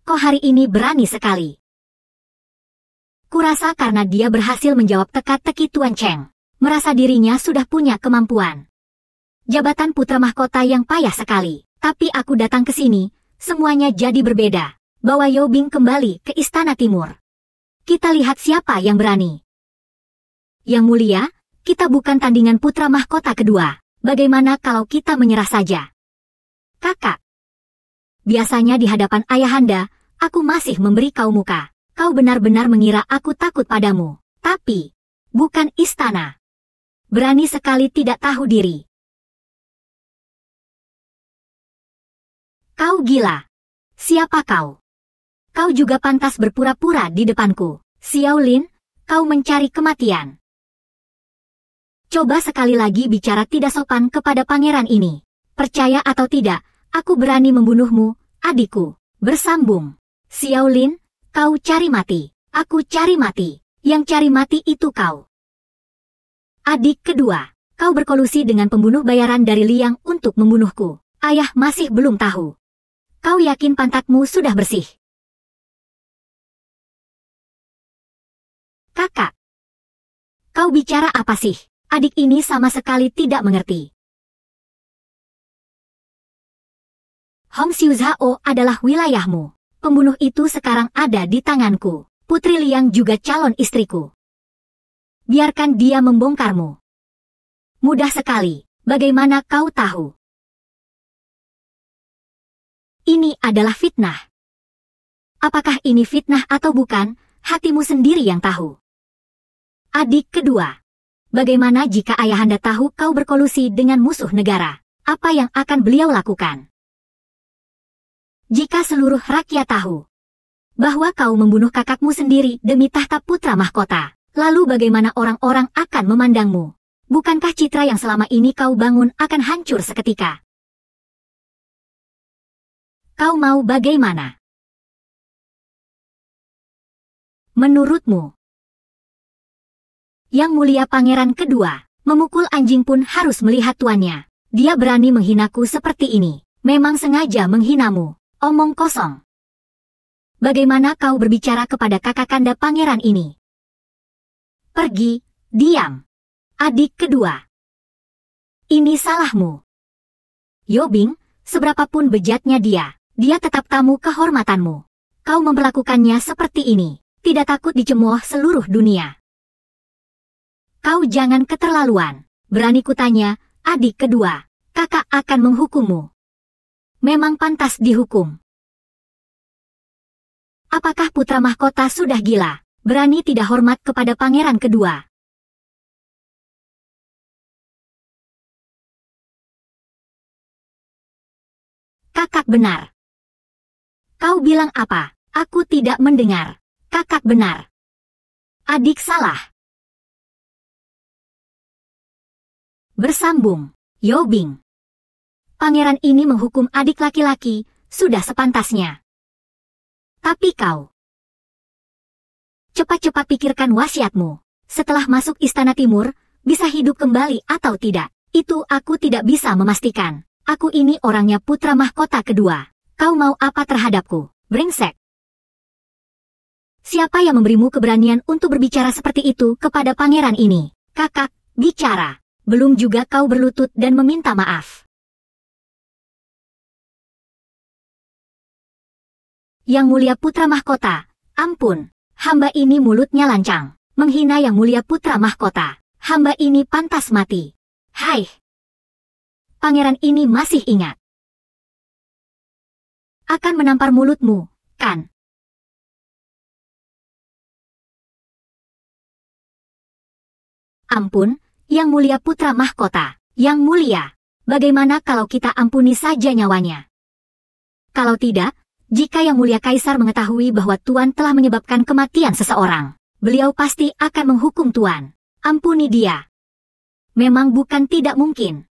Kok hari ini berani sekali? Kurasa karena dia berhasil menjawab teka-teki Tuan Cheng. Merasa dirinya sudah punya kemampuan. Jabatan putra mahkota yang payah sekali. Tapi aku datang ke sini, semuanya jadi berbeda. Bawa Yobing kembali ke Istana Timur. Kita lihat siapa yang berani. Yang mulia, kita bukan tandingan putra mahkota kedua. Bagaimana kalau kita menyerah saja? Kakak. Biasanya di hadapan ayahanda, aku masih memberi kau muka. Kau benar-benar mengira aku takut padamu. Tapi, bukan istana. Berani sekali tidak tahu diri. Kau gila. Siapa kau? Kau juga pantas berpura-pura di depanku. Xiao Lin, kau mencari kematian. Coba sekali lagi bicara tidak sopan kepada pangeran ini. Percaya atau tidak, aku berani membunuhmu, adikku. Bersambung. Xiao Lin, kau cari mati. Aku cari mati. Yang cari mati itu kau. Adik kedua, kau berkolusi dengan pembunuh bayaran dari Liang untuk membunuhku. Ayah masih belum tahu. Kau yakin pantatmu sudah bersih? Kakak. Kau bicara apa sih? Adik ini sama sekali tidak mengerti. Hong Xiu Zhao adalah wilayahmu. Pembunuh itu sekarang ada di tanganku. Putri Liang juga calon istriku. Biarkan dia membongkarmu. Mudah sekali. Bagaimana kau tahu? Ini adalah fitnah. Apakah ini fitnah atau bukan, hatimu sendiri yang tahu. Adik kedua. Bagaimana jika ayahanda tahu kau berkolusi dengan musuh negara? Apa yang akan beliau lakukan? Jika seluruh rakyat tahu bahwa kau membunuh kakakmu sendiri demi tahta putra mahkota, lalu bagaimana orang-orang akan memandangmu? Bukankah citra yang selama ini kau bangun akan hancur seketika? Kau mau bagaimana? Menurutmu? Yang Mulia Pangeran kedua, memukul anjing pun harus melihat tuannya. Dia berani menghinaku seperti ini. Memang sengaja menghinamu. Omong kosong. Bagaimana kau berbicara kepada kakak kanda pangeran ini? Pergi, diam. Adik kedua. Ini salahmu. Yobing, seberapapun bejatnya dia tetap tamu kehormatanmu. Kau memperlakukannya seperti ini, tidak takut dicemooh seluruh dunia. Kau jangan keterlaluan. Berani kutanya, adik kedua, kakak akan menghukummu. Memang pantas dihukum. Apakah putra mahkota sudah gila? Berani tidak hormat kepada pangeran kedua. Kakak benar. Kau bilang apa? Aku tidak mendengar. Kakak benar. Adik salah. Bersambung. Yobing. Pangeran ini menghukum adik laki-laki, sudah sepantasnya. Tapi kau. Cepat-cepat pikirkan wasiatmu. Setelah masuk Istana Timur, bisa hidup kembali atau tidak. Itu aku tidak bisa memastikan. Aku ini orangnya putra mahkota kedua. Kau mau apa terhadapku? Brengsek. Siapa yang memberimu keberanian untuk berbicara seperti itu kepada pangeran ini? Kakak, bicara. Belum juga kau berlutut dan meminta maaf. Yang Mulia Putra Mahkota, ampun. Hamba ini mulutnya lancang. Menghina Yang Mulia Putra Mahkota. Hamba ini pantas mati. Hai. Pangeran ini masih ingat. Akan menampar mulutmu, kan? Ampun, Yang Mulia Putra Mahkota. Yang Mulia, bagaimana kalau kita ampuni saja nyawanya? Kalau tidak, jika Yang Mulia Kaisar mengetahui bahwa Tuan telah menyebabkan kematian seseorang, beliau pasti akan menghukum Tuan. Ampuni dia. Memang bukan tidak mungkin.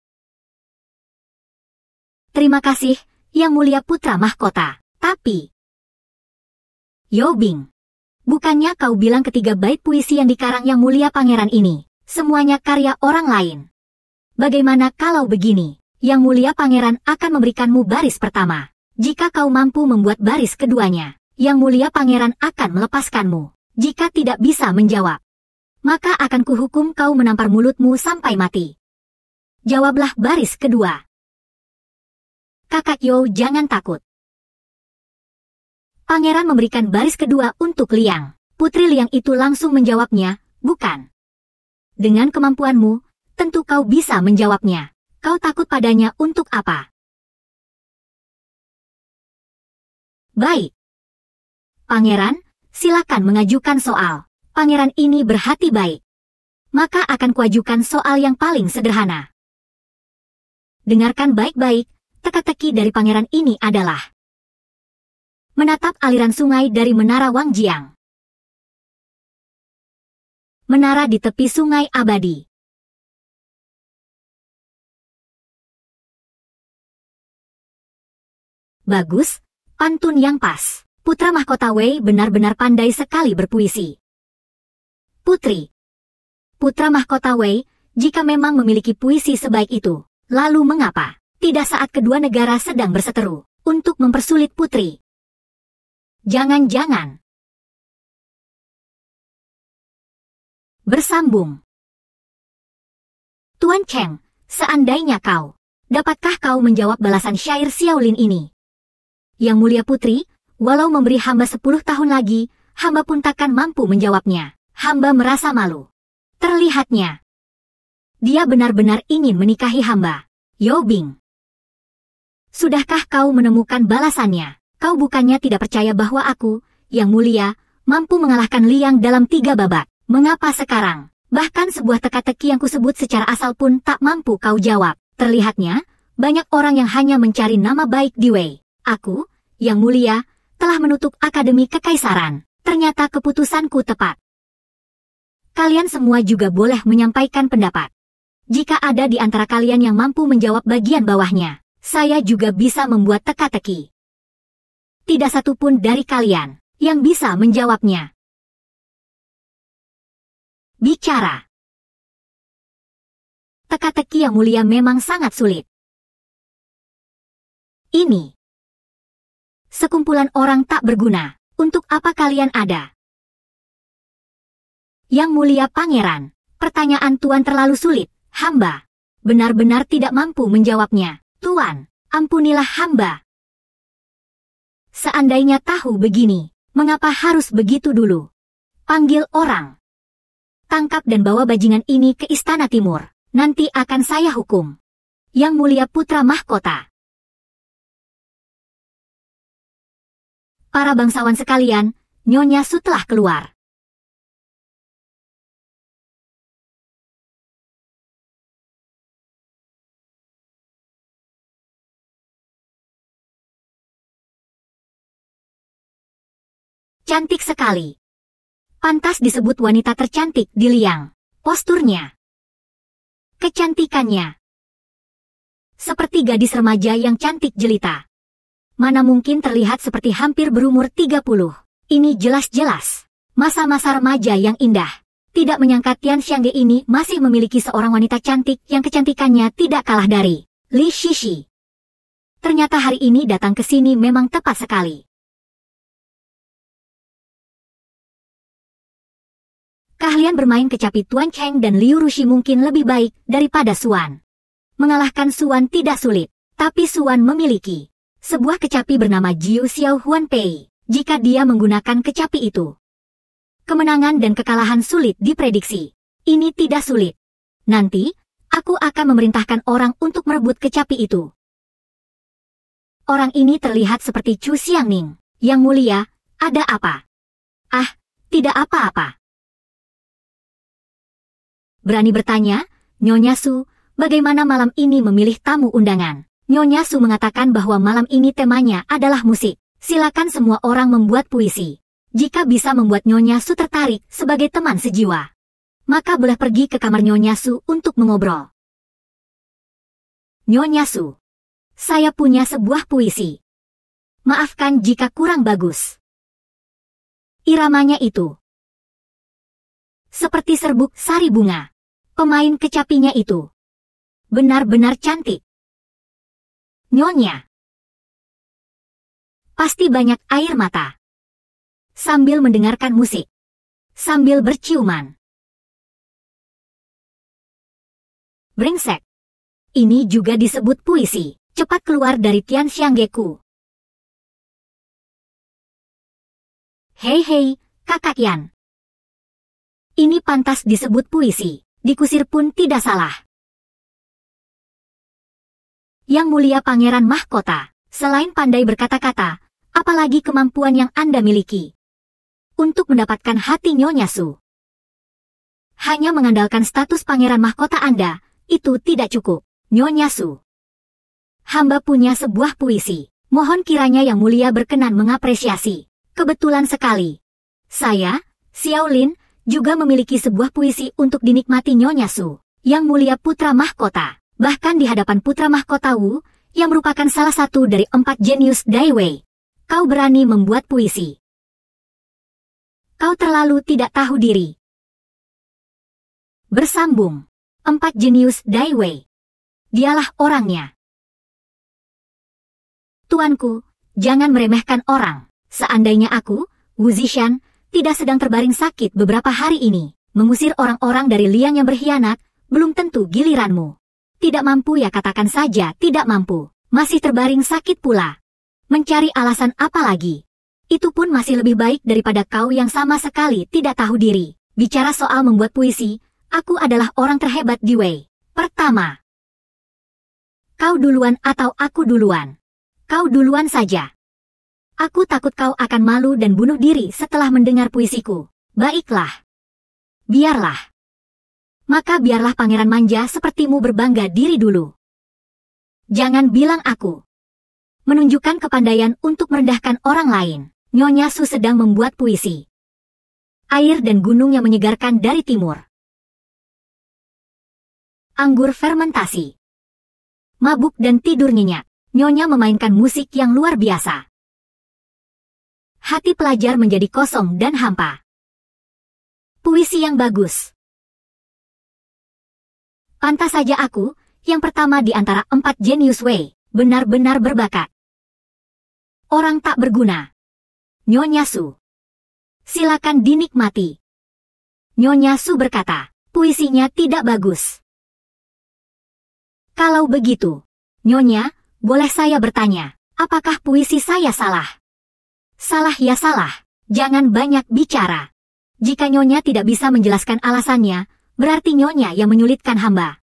Terima kasih, Yang Mulia Putra Mahkota. Tapi, Yobing, bukannya kau bilang ketiga bait puisi yang dikarang Yang Mulia Pangeran ini semuanya karya orang lain? Bagaimana kalau begini? Yang Mulia Pangeran akan memberikanmu baris pertama. Jika kau mampu membuat baris keduanya, Yang Mulia Pangeran akan melepaskanmu. Jika tidak bisa menjawab, maka akan kuhukum kau menampar mulutmu sampai mati. Jawablah baris kedua. Kakak Yo jangan takut. Pangeran memberikan baris kedua untuk Liang. Putri Liang itu langsung menjawabnya, bukan. Dengan kemampuanmu, tentu kau bisa menjawabnya. Kau takut padanya untuk apa? Baik. Pangeran, silakan mengajukan soal. Pangeran ini berhati baik. Maka akan kuajukan soal yang paling sederhana. Dengarkan baik-baik, teka-teki dari pangeran ini adalah menatap aliran sungai dari Menara Wangjiang. Menara di tepi sungai abadi. Bagus, pantun yang pas. Putra Mahkota Wei benar-benar pandai sekali berpuisi. Putri. Putra Mahkota Wei, jika memang memiliki puisi sebaik itu, lalu mengapa tidak saat kedua negara sedang berseteru untuk mempersulit putri? Jangan-jangan. Bersambung. Tuan Cheng, seandainya kau, dapatkah kau menjawab balasan syair Xiaolin ini? Yang Mulia Putri, walau memberi hamba 10 tahun lagi, hamba pun takkan mampu menjawabnya. Hamba merasa malu. Terlihatnya, dia benar-benar ingin menikahi hamba. Yobing. Sudahkah kau menemukan balasannya? Kau bukannya tidak percaya bahwa aku, Yang Mulia, mampu mengalahkan Liang dalam 3 babak. Mengapa sekarang, bahkan sebuah teka-teki yang kusebut secara asal pun tak mampu kau jawab? Terlihatnya, banyak orang yang hanya mencari nama baik di Wei. Aku, Yang Mulia, telah menutup Akademi Kekaisaran. Ternyata keputusanku tepat. Kalian semua juga boleh menyampaikan pendapat. Jika ada di antara kalian yang mampu menjawab bagian bawahnya, saya juga bisa membuat teka-teki. Tidak satu pun dari kalian yang bisa menjawabnya. Bicara. Teka-teki yang mulia memang sangat sulit. Ini. Sekumpulan orang tak berguna. Untuk apa kalian ada? Yang mulia pangeran, pertanyaan Tuan terlalu sulit. Hamba benar-benar tidak mampu menjawabnya. Tuan, ampunilah hamba. Seandainya tahu begini, mengapa harus begitu dulu? Panggil orang. Tangkap dan bawa bajingan ini ke Istana Timur. Nanti akan saya hukum. Yang mulia putra mahkota. Para bangsawan sekalian, Nyonya Su telah keluar. Cantik sekali. Pantas disebut wanita tercantik di Liang. Posturnya. Kecantikannya. Seperti gadis remaja yang cantik jelita. Mana mungkin terlihat seperti hampir berumur 30. Ini jelas-jelas masa-masa remaja yang indah. Tidak menyangka Tian Xiangge ini masih memiliki seorang wanita cantik yang kecantikannya tidak kalah dari Li Shishi. Ternyata hari ini datang ke sini memang tepat sekali. Keahlian bermain kecapi Tuan Cheng dan Liu Rushi mungkin lebih baik daripada Suan. Mengalahkan Suan tidak sulit, tapi Suan memiliki sebuah kecapi bernama Jiu Xiao Huan Pei. Jika dia menggunakan kecapi itu, kemenangan dan kekalahan sulit diprediksi. Ini tidak sulit. Nanti, aku akan memerintahkan orang untuk merebut kecapi itu. Orang ini terlihat seperti Chu Xiangning. Yang mulia, ada apa? Ah, tidak apa-apa. Berani bertanya, Nyonya Su, bagaimana malam ini memilih tamu undangan? Nyonya Su mengatakan bahwa malam ini temanya adalah musik. Silakan semua orang membuat puisi. Jika bisa membuat Nyonya Su tertarik sebagai teman sejiwa, maka boleh pergi ke kamar Nyonya Su untuk mengobrol. Nyonya Su, saya punya sebuah puisi. Maafkan jika kurang bagus. Iramanya itu seperti serbuk sari bunga. Pemain kecapinya itu benar-benar cantik. Nyonya pasti banyak air mata sambil mendengarkan musik, sambil berciuman. Brengsek. Ini juga disebut puisi. Cepat keluar dari Tian Xianggeku. Hei, Kakak Yan. Ini pantas disebut puisi. Dikusir pun tidak salah. Yang mulia pangeran mahkota, selain pandai berkata-kata, apalagi kemampuan yang Anda miliki untuk mendapatkan hati Nyonya Su. Hanya mengandalkan status pangeran mahkota Anda, itu tidak cukup. Nyonya Su, hamba punya sebuah puisi. Mohon kiranya yang mulia berkenan mengapresiasi. Kebetulan sekali. Saya, Xiao Lin, juga memiliki sebuah puisi untuk dinikmati Nyonya Su, yang mulia putra mahkota. Bahkan di hadapan putra mahkota Wu, yang merupakan salah satu dari 4 jenius Dai Wei, kau berani membuat puisi. Kau terlalu tidak tahu diri. Bersambung. 4 jenius Dai Wei. Dialah orangnya. Tuanku, jangan meremehkan orang. Seandainya aku, Wu Zishan, tidak sedang terbaring sakit beberapa hari ini, mengusir orang-orang dari Liang yang berkhianat, belum tentu giliranmu. Tidak mampu ya katakan saja tidak mampu, masih terbaring sakit pula. Mencari alasan apa lagi? Itu pun masih lebih baik daripada kau yang sama sekali tidak tahu diri. Bicara soal membuat puisi, aku adalah orang terhebat di Wei. Pertama. Kau duluan atau aku duluan? Kau duluan saja. Aku takut kau akan malu dan bunuh diri setelah mendengar puisiku. Baiklah. Biarlah. Maka biarlah pangeran manja sepertimu berbangga diri dulu. Jangan bilang aku menunjukkan kepandaian untuk merendahkan orang lain. Nyonya Su sedang membuat puisi. Air dan gunung yang menyegarkan dari timur. Anggur fermentasi. Mabuk dan tidur nyenyak. Nyonya memainkan musik yang luar biasa. Hati pelajar menjadi kosong dan hampa. Puisi yang bagus. Pantas saja aku, yang pertama di antara 4 jenius Wei, benar-benar berbakat. Orang tak berguna. Nyonya Su. Silakan dinikmati. Nyonya Su berkata, puisinya tidak bagus. Kalau begitu, Nyonya, boleh saya bertanya, apakah puisi saya salah? Salah ya salah, jangan banyak bicara. Jika Nyonya tidak bisa menjelaskan alasannya, berarti Nyonya yang menyulitkan hamba.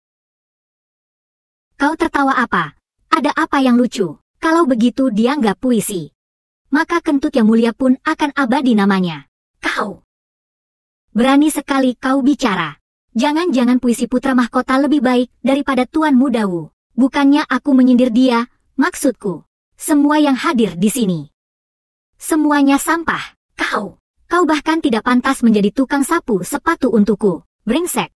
Kau tertawa apa? Ada apa yang lucu? Kalau begitu dianggap puisi, maka kentut yang mulia pun akan abadi namanya. Kau berani sekali kau bicara. Jangan-jangan puisi putra mahkota lebih baik daripada Tuan Muda Wu. Bukannya aku menyindir dia, maksudku, semua yang hadir di sini. Semuanya sampah. Kau bahkan tidak pantas menjadi tukang sapu sepatu untukku, brengsek.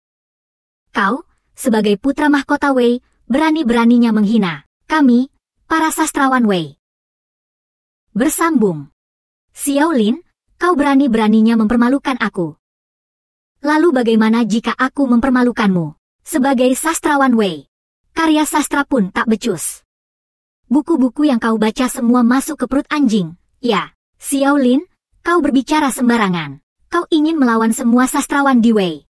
Kau, sebagai putra mahkota Wei, berani-beraninya menghina kami, para sastrawan Wei. Bersambung. Xiao Lin, kau berani-beraninya mempermalukan aku. Lalu bagaimana jika aku mempermalukanmu? Sebagai sastrawan Wei, karya sastra pun tak becus. Buku-buku yang kau baca semua masuk ke perut anjing. Ya, Xiao Lin, kau berbicara sembarangan. Kau ingin melawan semua sastrawan di Wei.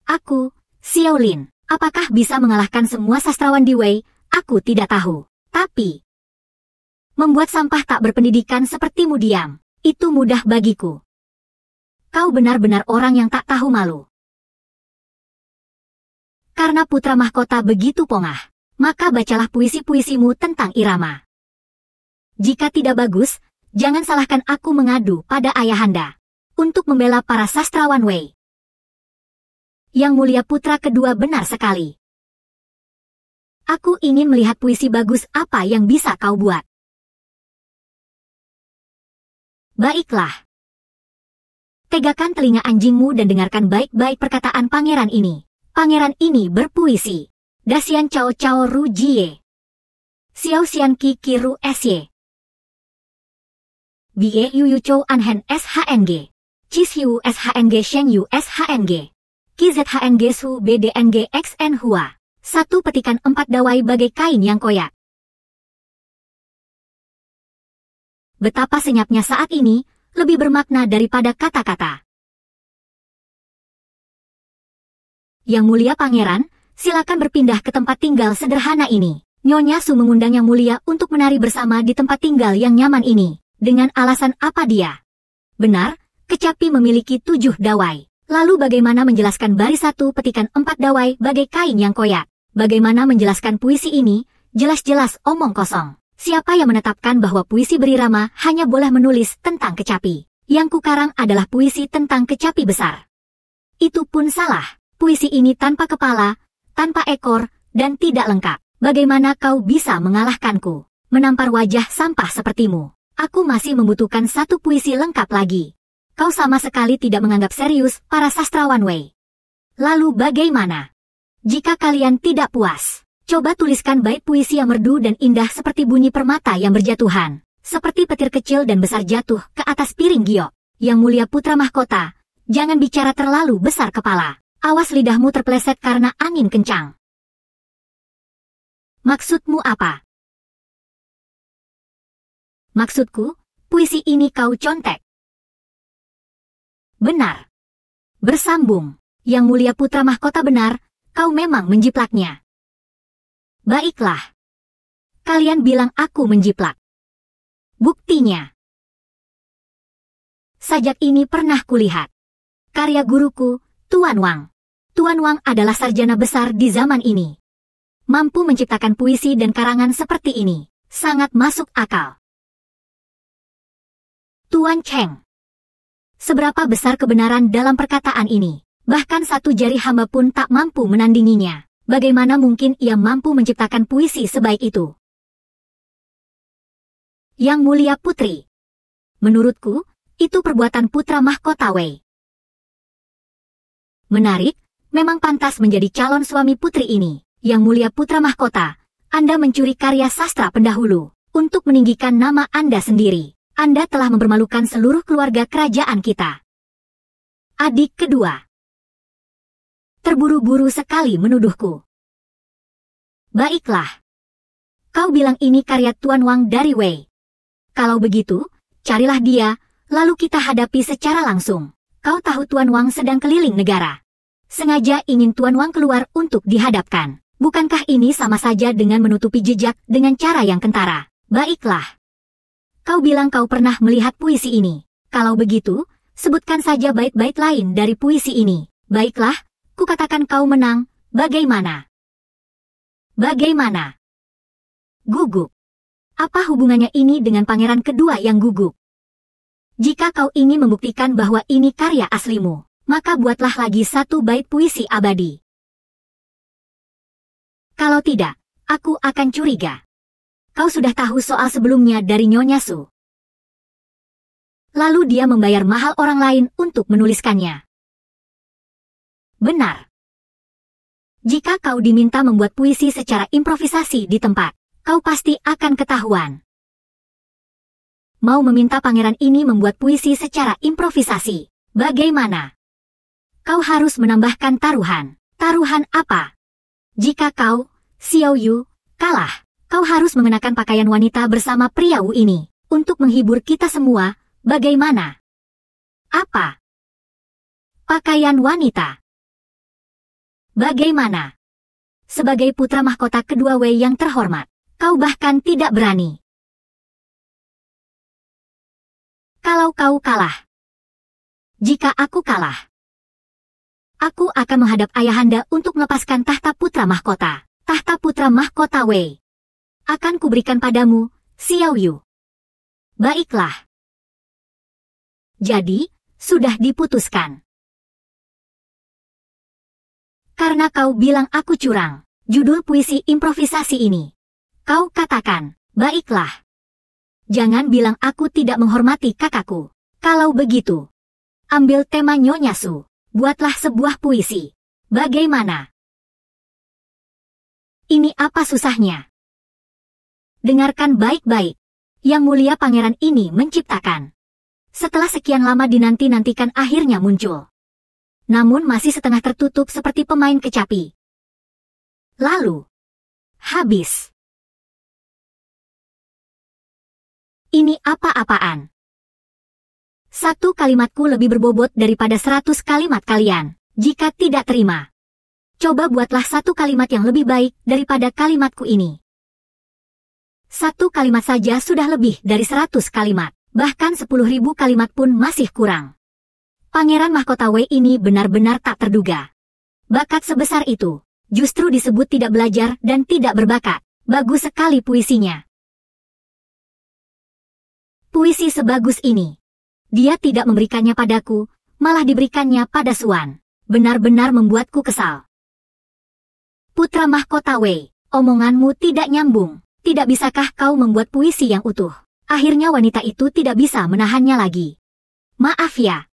Aku, Xiao Lin, apakah bisa mengalahkan semua sastrawan di Wei? Aku tidak tahu. Tapi, membuat sampah tak berpendidikan sepertimu diam, itu mudah bagiku. Kau benar-benar orang yang tak tahu malu. Karena putra mahkota begitu pongah, maka bacalah puisi-puisimu tentang irama. Jika tidak bagus, jangan salahkan aku mengadu pada ayahanda untuk membela para sastrawan Wei. Yang mulia putra kedua benar sekali. Aku ingin melihat puisi bagus apa yang bisa kau buat. Baiklah. Tegakan telinga anjingmu dan dengarkan baik-baik perkataan pangeran ini. Pangeran ini berpuisi. Dasian Cao Cao Ru Jie. Xiao Xian Ki Kiru Sye. Bie Yu Yu Chou Anhen SHNG. Chis Yu SHNG Shen Yu SHNG. KZHNG Su BDNG XN Hua. 1 petikan 4 dawai bagai kain yang koyak. Betapa senyapnya saat ini, lebih bermakna daripada kata-kata. Yang mulia pangeran, silakan berpindah ke tempat tinggal sederhana ini. Nyonya Su mengundang yang mulia untuk menari bersama di tempat tinggal yang nyaman ini. Dengan alasan apa dia? Benar, kecapi memiliki 7 dawai. Lalu bagaimana menjelaskan baris 1 petikan 4 dawai bagai kain yang koyak? Bagaimana menjelaskan puisi ini? Jelas-jelas omong kosong. Siapa yang menetapkan bahwa puisi berirama hanya boleh menulis tentang kecapi? Yang kukarang adalah puisi tentang kecapi besar. Itu pun salah. Puisi ini tanpa kepala, tanpa ekor, dan tidak lengkap. Bagaimana kau bisa mengalahkanku? Menampar wajah sampah sepertimu. Aku masih membutuhkan 1 puisi lengkap lagi. Kau sama sekali tidak menganggap serius para sastrawan Wei. Lalu bagaimana? Jika kalian tidak puas, coba tuliskan bait puisi yang merdu dan indah seperti bunyi permata yang berjatuhan. Seperti petir kecil dan besar jatuh ke atas piring giok. Yang mulia putra mahkota, jangan bicara terlalu besar kepala. Awas lidahmu terpeleset karena angin kencang. Maksudmu apa? Maksudku, puisi ini kau contek. Benar. Bersambung. Yang mulia putra mahkota benar, kau memang menjiplaknya. Baiklah. Kalian bilang aku menjiplak. Buktinya. Sajak ini pernah kulihat. Karya guruku, Tuan Wang. Tuan Wang adalah sarjana besar di zaman ini. Mampu menciptakan puisi dan karangan seperti ini. Sangat masuk akal. Tuan Cheng. Seberapa besar kebenaran dalam perkataan ini? Bahkan 1 jari hamba pun tak mampu menandinginya. Bagaimana mungkin ia mampu menciptakan puisi sebaik itu? Yang mulia putri. Menurutku, itu perbuatan putra mahkota Wei. Menarik, memang pantas menjadi calon suami putri ini. Yang mulia putra mahkota, Anda mencuri karya sastra pendahulu. Untuk meninggikan nama Anda sendiri, Anda telah mempermalukan seluruh keluarga kerajaan kita. Adik kedua. terburu-buru sekali menuduhku. Baiklah. Kau bilang ini karya Tuan Wang dari Wei. Kalau begitu, carilah dia, lalu kita hadapi secara langsung. Kau tahu Tuan Wang sedang keliling negara. Sengaja ingin Tuan Wang keluar untuk dihadapkan. Bukankah ini sama saja dengan menutupi jejak dengan cara yang kentara? Baiklah. Kau bilang kau pernah melihat puisi ini. Kalau begitu, sebutkan saja bait-bait lain dari puisi ini. Baiklah, kukatakan kau menang, bagaimana? Bagaimana? Gugup. Apa hubungannya ini dengan pangeran kedua yang gugup? Jika kau ingin membuktikan bahwa ini karya aslimu, maka buatlah lagi satu bait puisi abadi. Kalau tidak, aku akan curiga. Kau sudah tahu soal sebelumnya dari Nyonya Su. Lalu dia membayar mahal orang lain untuk menuliskannya. Benar. Jika kau diminta membuat puisi secara improvisasi di tempat, kau pasti akan ketahuan. Mau meminta pangeran ini membuat puisi secara improvisasi. Bagaimana? Kau harus menambahkan taruhan. Taruhan apa? Jika kau, Xiao Yu, kalah, kau harus mengenakan pakaian wanita bersama pria Wu ini. Untuk menghibur kita semua, bagaimana? Apa? Pakaian wanita. Bagaimana? Sebagai putra mahkota kedua Wei yang terhormat, kau bahkan tidak berani. Kalau kau kalah. Jika aku kalah, aku akan menghadap ayahanda untuk melepaskan tahta putra mahkota. Tahta putra mahkota Wei. Akan kuberikan padamu, Xiao Yu. Baiklah. Jadi, sudah diputuskan. Karena kau bilang aku curang, judul puisi improvisasi ini. Kau katakan, baiklah. Jangan bilang aku tidak menghormati kakakku. Kalau begitu, ambil tema Nyonya Su, buatlah sebuah puisi. Bagaimana? Ini apa susahnya? Dengarkan baik-baik. Yang mulia pangeran ini menciptakan. Setelah sekian lama dinanti-nantikan akhirnya muncul. Namun masih setengah tertutup seperti pemain kecapi. Lalu, habis. Ini apa-apaan? Satu kalimatku lebih berbobot daripada 100 kalimat kalian. Jika tidak terima, coba buatlah satu kalimat yang lebih baik daripada kalimatku ini. Satu kalimat saja sudah lebih dari 100 kalimat. Bahkan 10.000 kalimat pun masih kurang. Pangeran mahkota Wei ini benar-benar tak terduga. Bakat sebesar itu, justru disebut tidak belajar dan tidak berbakat. Bagus sekali puisinya. Puisi sebagus ini. Dia tidak memberikannya padaku, malah diberikannya pada Suan. Benar-benar membuatku kesal. Putra mahkota Wei, omonganmu tidak nyambung. Tidak bisakah kau membuat puisi yang utuh? Akhirnya wanita itu tidak bisa menahannya lagi. Maaf ya.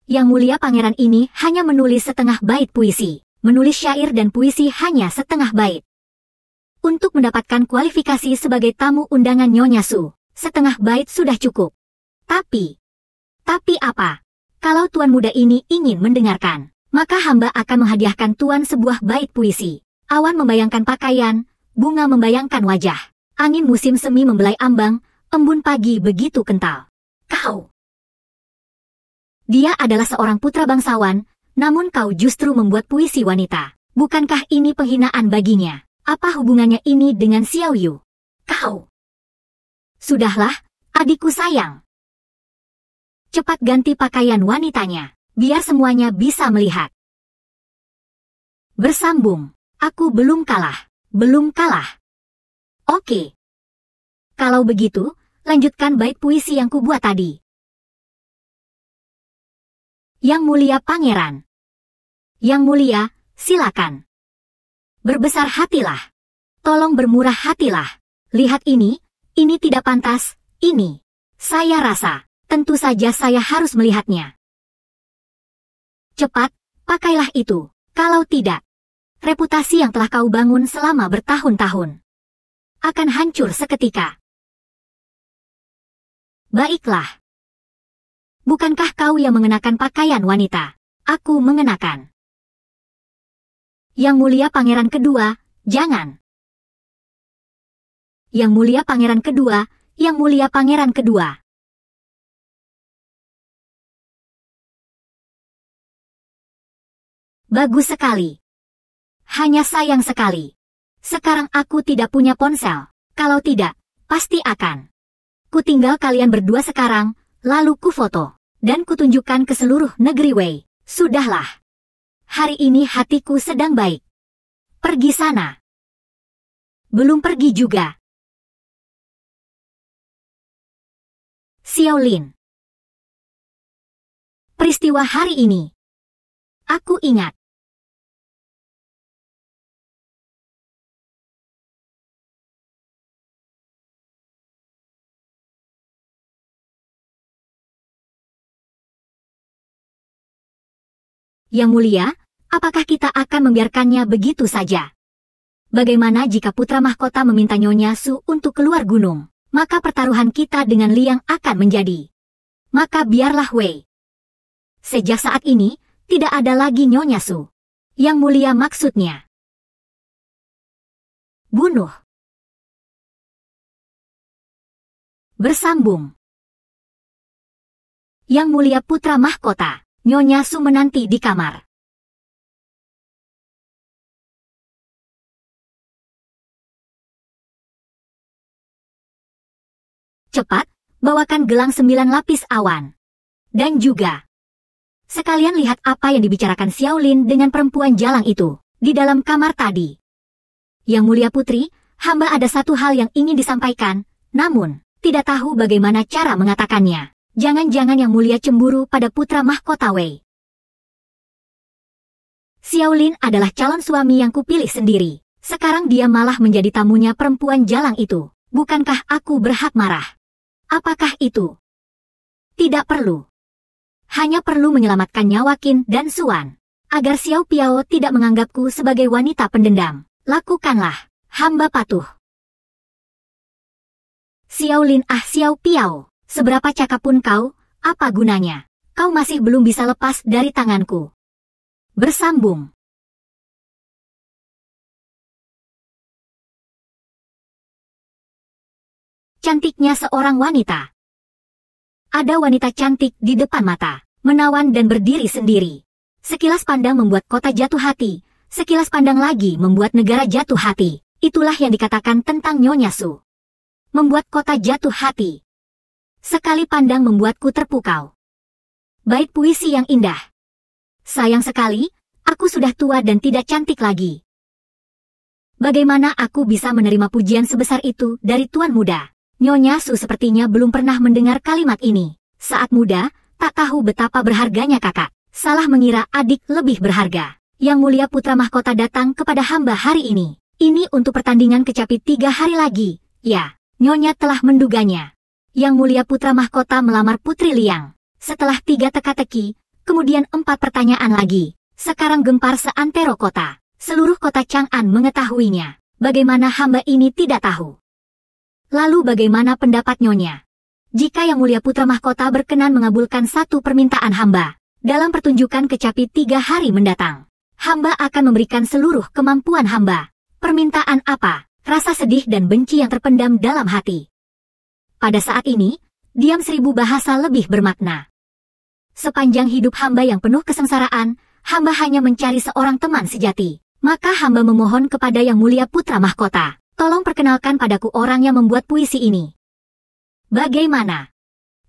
Yang mulia pangeran ini hanya menulis setengah bait puisi. Menulis syair dan puisi hanya setengah bait. Untuk mendapatkan kualifikasi sebagai tamu undangan Nyonya Su, setengah bait sudah cukup. Tapi apa? Kalau tuan muda ini ingin mendengarkan, maka hamba akan menghadiahkan tuan sebuah bait puisi. Awan membayangkan pakaian, bunga membayangkan wajah. Angin musim semi membelai ambang, embun pagi begitu kental. Kau. Dia adalah seorang putra bangsawan, namun kau justru membuat puisi wanita. Bukankah ini penghinaan baginya? Apa hubungannya ini dengan Xiao Yu? Kau. Sudahlah, adikku sayang. Cepat ganti pakaian wanitanya, biar semuanya bisa melihat. Bersambung. Aku belum kalah. Belum kalah. Oke. Kalau begitu, lanjutkan bait puisi yang kubuat tadi. Yang mulia pangeran. Yang mulia, silakan. Berbesar hatilah. Tolong bermurah hatilah. Lihat ini tidak pantas, ini. Saya rasa, tentu saja saya harus melihatnya. Cepat, pakailah itu. Kalau tidak, reputasi yang telah kau bangun selama bertahun-tahun akan hancur seketika. Baiklah. Bukankah kau yang mengenakan pakaian wanita? Aku mengenakan. Yang mulia pangeran kedua, jangan. Yang mulia pangeran kedua, yang mulia pangeran kedua. Bagus sekali. Hanya sayang sekali. Sekarang aku tidak punya ponsel. Kalau tidak, pasti akan. Ku tinggal kalian berdua sekarang, lalu ku foto. Dan kutunjukkan ke seluruh negeri Wei. Sudahlah. Hari ini hatiku sedang baik. Pergi sana. Belum pergi juga. Xiaolin. Peristiwa hari ini. Aku ingat. Yang mulia, apakah kita akan membiarkannya begitu saja? Bagaimana jika putra mahkota meminta Nyonya Su untuk keluar gunung? Maka pertaruhan kita dengan Liang akan menjadi. Maka biarlah Wei. Sejak saat ini, tidak ada lagi Nyonya Su. Yang mulia maksudnya. Bunuh. Bersambung. Yang mulia putra mahkota. Nyonya Su menanti di kamar. Cepat, bawakan gelang 9 lapis awan. Dan juga, sekalian lihat apa yang dibicarakan Xiaolin dengan perempuan jalang itu, di dalam kamar tadi. Yang mulia putri, hamba ada satu hal yang ingin disampaikan, namun, tidak tahu bagaimana cara mengatakannya. Jangan-jangan yang mulia cemburu pada putra mahkota Wei. Xiaolin adalah calon suami yang kupilih sendiri. Sekarang dia malah menjadi tamunya perempuan jalang itu. Bukankah aku berhak marah? Apakah itu? Tidak perlu. Hanya perlu menyelamatkan nyawa Qin dan Xuan. Agar Xiao Piao tidak menganggapku sebagai wanita pendendam. Lakukanlah. Hamba patuh. Xiaolin Xiao Piao. Seberapa cakap pun kau, apa gunanya? Kau masih belum bisa lepas dari tanganku. Bersambung. Cantiknya seorang wanita. Ada wanita cantik di depan mata, menawan dan berdiri sendiri. Sekilas pandang membuat kota jatuh hati, sekilas pandang lagi membuat negara jatuh hati. Itulah yang dikatakan tentang Nyonya Su. Membuat kota jatuh hati. Sekali pandang membuatku terpukau. Bait puisi yang indah. Sayang sekali, aku sudah tua dan tidak cantik lagi. Bagaimana aku bisa menerima pujian sebesar itu dari tuan muda? Nyonya Su sepertinya belum pernah mendengar kalimat ini. Saat muda, tak tahu betapa berharganya kakak. Salah mengira adik lebih berharga. Yang mulia putra mahkota datang kepada hamba hari ini. Ini untuk pertandingan kecapi 3 hari lagi. Ya, Nyonya telah menduganya. Yang mulia putra mahkota melamar Putri Liang. Setelah 3 teka-teki, kemudian 4 pertanyaan lagi. Sekarang gempar seantero kota. Seluruh kota Chang'an mengetahuinya. Bagaimana hamba ini tidak tahu? Lalu bagaimana pendapat Nyonya? Jika yang mulia putra mahkota berkenan mengabulkan satu permintaan hamba, dalam pertunjukan kecapi 3 hari mendatang, hamba akan memberikan seluruh kemampuan hamba. Permintaan apa? Rasa sedih dan benci yang terpendam dalam hati. Pada saat ini, diam 1000 bahasa lebih bermakna. Sepanjang hidup hamba yang penuh kesengsaraan, hamba hanya mencari seorang teman sejati. Maka hamba memohon kepada yang mulia putra mahkota, tolong perkenalkan padaku orang yang membuat puisi ini. Bagaimana?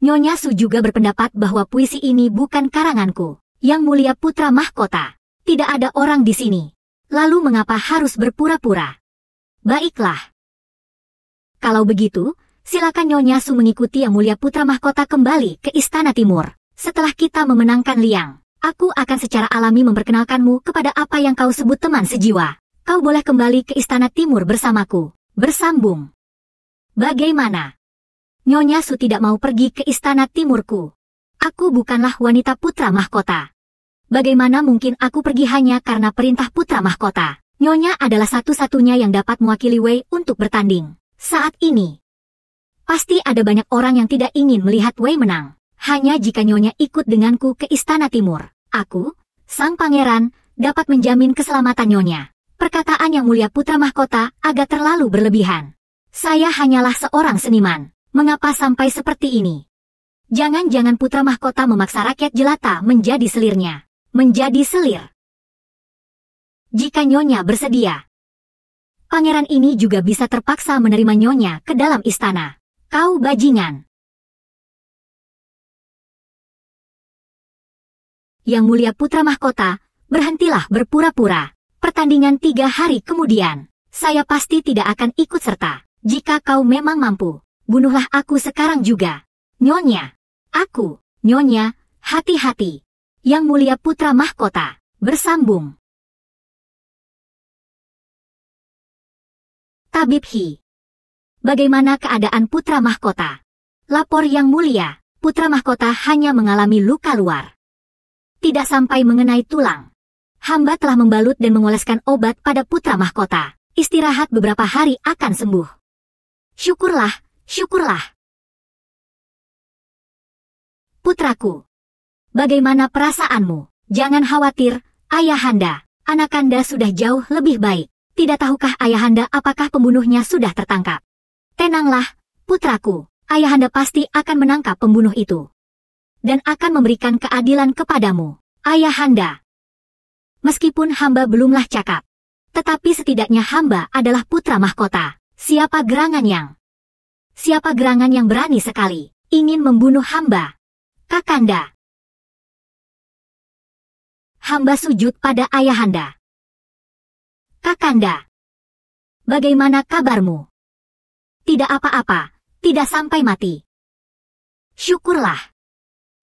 Nyonya Su juga berpendapat bahwa puisi ini bukan karanganku. Yang mulia putra mahkota, tidak ada orang di sini. Lalu mengapa harus berpura-pura? Baiklah. Kalau begitu, silakan Nyonya Su mengikuti yang mulia putra mahkota kembali ke Istana Timur. Setelah kita memenangkan Liang, aku akan secara alami memperkenalkanmu kepada apa yang kau sebut teman sejiwa. Kau boleh kembali ke Istana Timur bersamaku. Bersambung. Bagaimana? Nyonya Su tidak mau pergi ke Istana Timurku. Aku bukanlah wanita putra mahkota. Bagaimana mungkin aku pergi hanya karena perintah putra mahkota? Nyonya adalah satu-satunya yang dapat mewakili Wei untuk bertanding. Saat ini, pasti ada banyak orang yang tidak ingin melihat Wei menang. Hanya jika Nyonya ikut denganku ke Istana Timur, aku, sang pangeran, dapat menjamin keselamatan Nyonya. Perkataan Yang Mulia Putra Mahkota agak terlalu berlebihan. Saya hanyalah seorang seniman. Mengapa sampai seperti ini? Jangan-jangan Putra Mahkota memaksa rakyat jelata menjadi selirnya. Menjadi selir. Jika Nyonya bersedia, pangeran ini juga bisa terpaksa menerima Nyonya ke dalam istana. Kau bajingan. Yang Mulia Putra Mahkota, berhentilah berpura-pura. Pertandingan 3 hari kemudian, saya pasti tidak akan ikut serta. Jika kau memang mampu, bunuhlah aku sekarang juga. Nyonya, aku, Nyonya, hati-hati. Yang Mulia Putra Mahkota, bersambung. Tabib Hi. Bagaimana keadaan Putra Mahkota? Lapor Yang Mulia, Putra Mahkota hanya mengalami luka luar. Tidak sampai mengenai tulang. Hamba telah membalut dan mengoleskan obat pada Putra Mahkota. Istirahat beberapa hari akan sembuh. Syukurlah, syukurlah. Putraku, bagaimana perasaanmu? Jangan khawatir, Ayahanda. Anakanda sudah jauh lebih baik. Tidak tahukah Ayahanda apakah pembunuhnya sudah tertangkap? Tenanglah, putraku. Ayahanda pasti akan menangkap pembunuh itu. Dan akan memberikan keadilan kepadamu, Ayahanda. Meskipun hamba belumlah cakap. Tetapi setidaknya hamba adalah Putra Mahkota. Siapa gerangan yang berani sekali ingin membunuh hamba? Kakanda. Hamba sujud pada Ayahanda. Kakanda. Bagaimana kabarmu? Tidak apa-apa, tidak sampai mati. Syukurlah.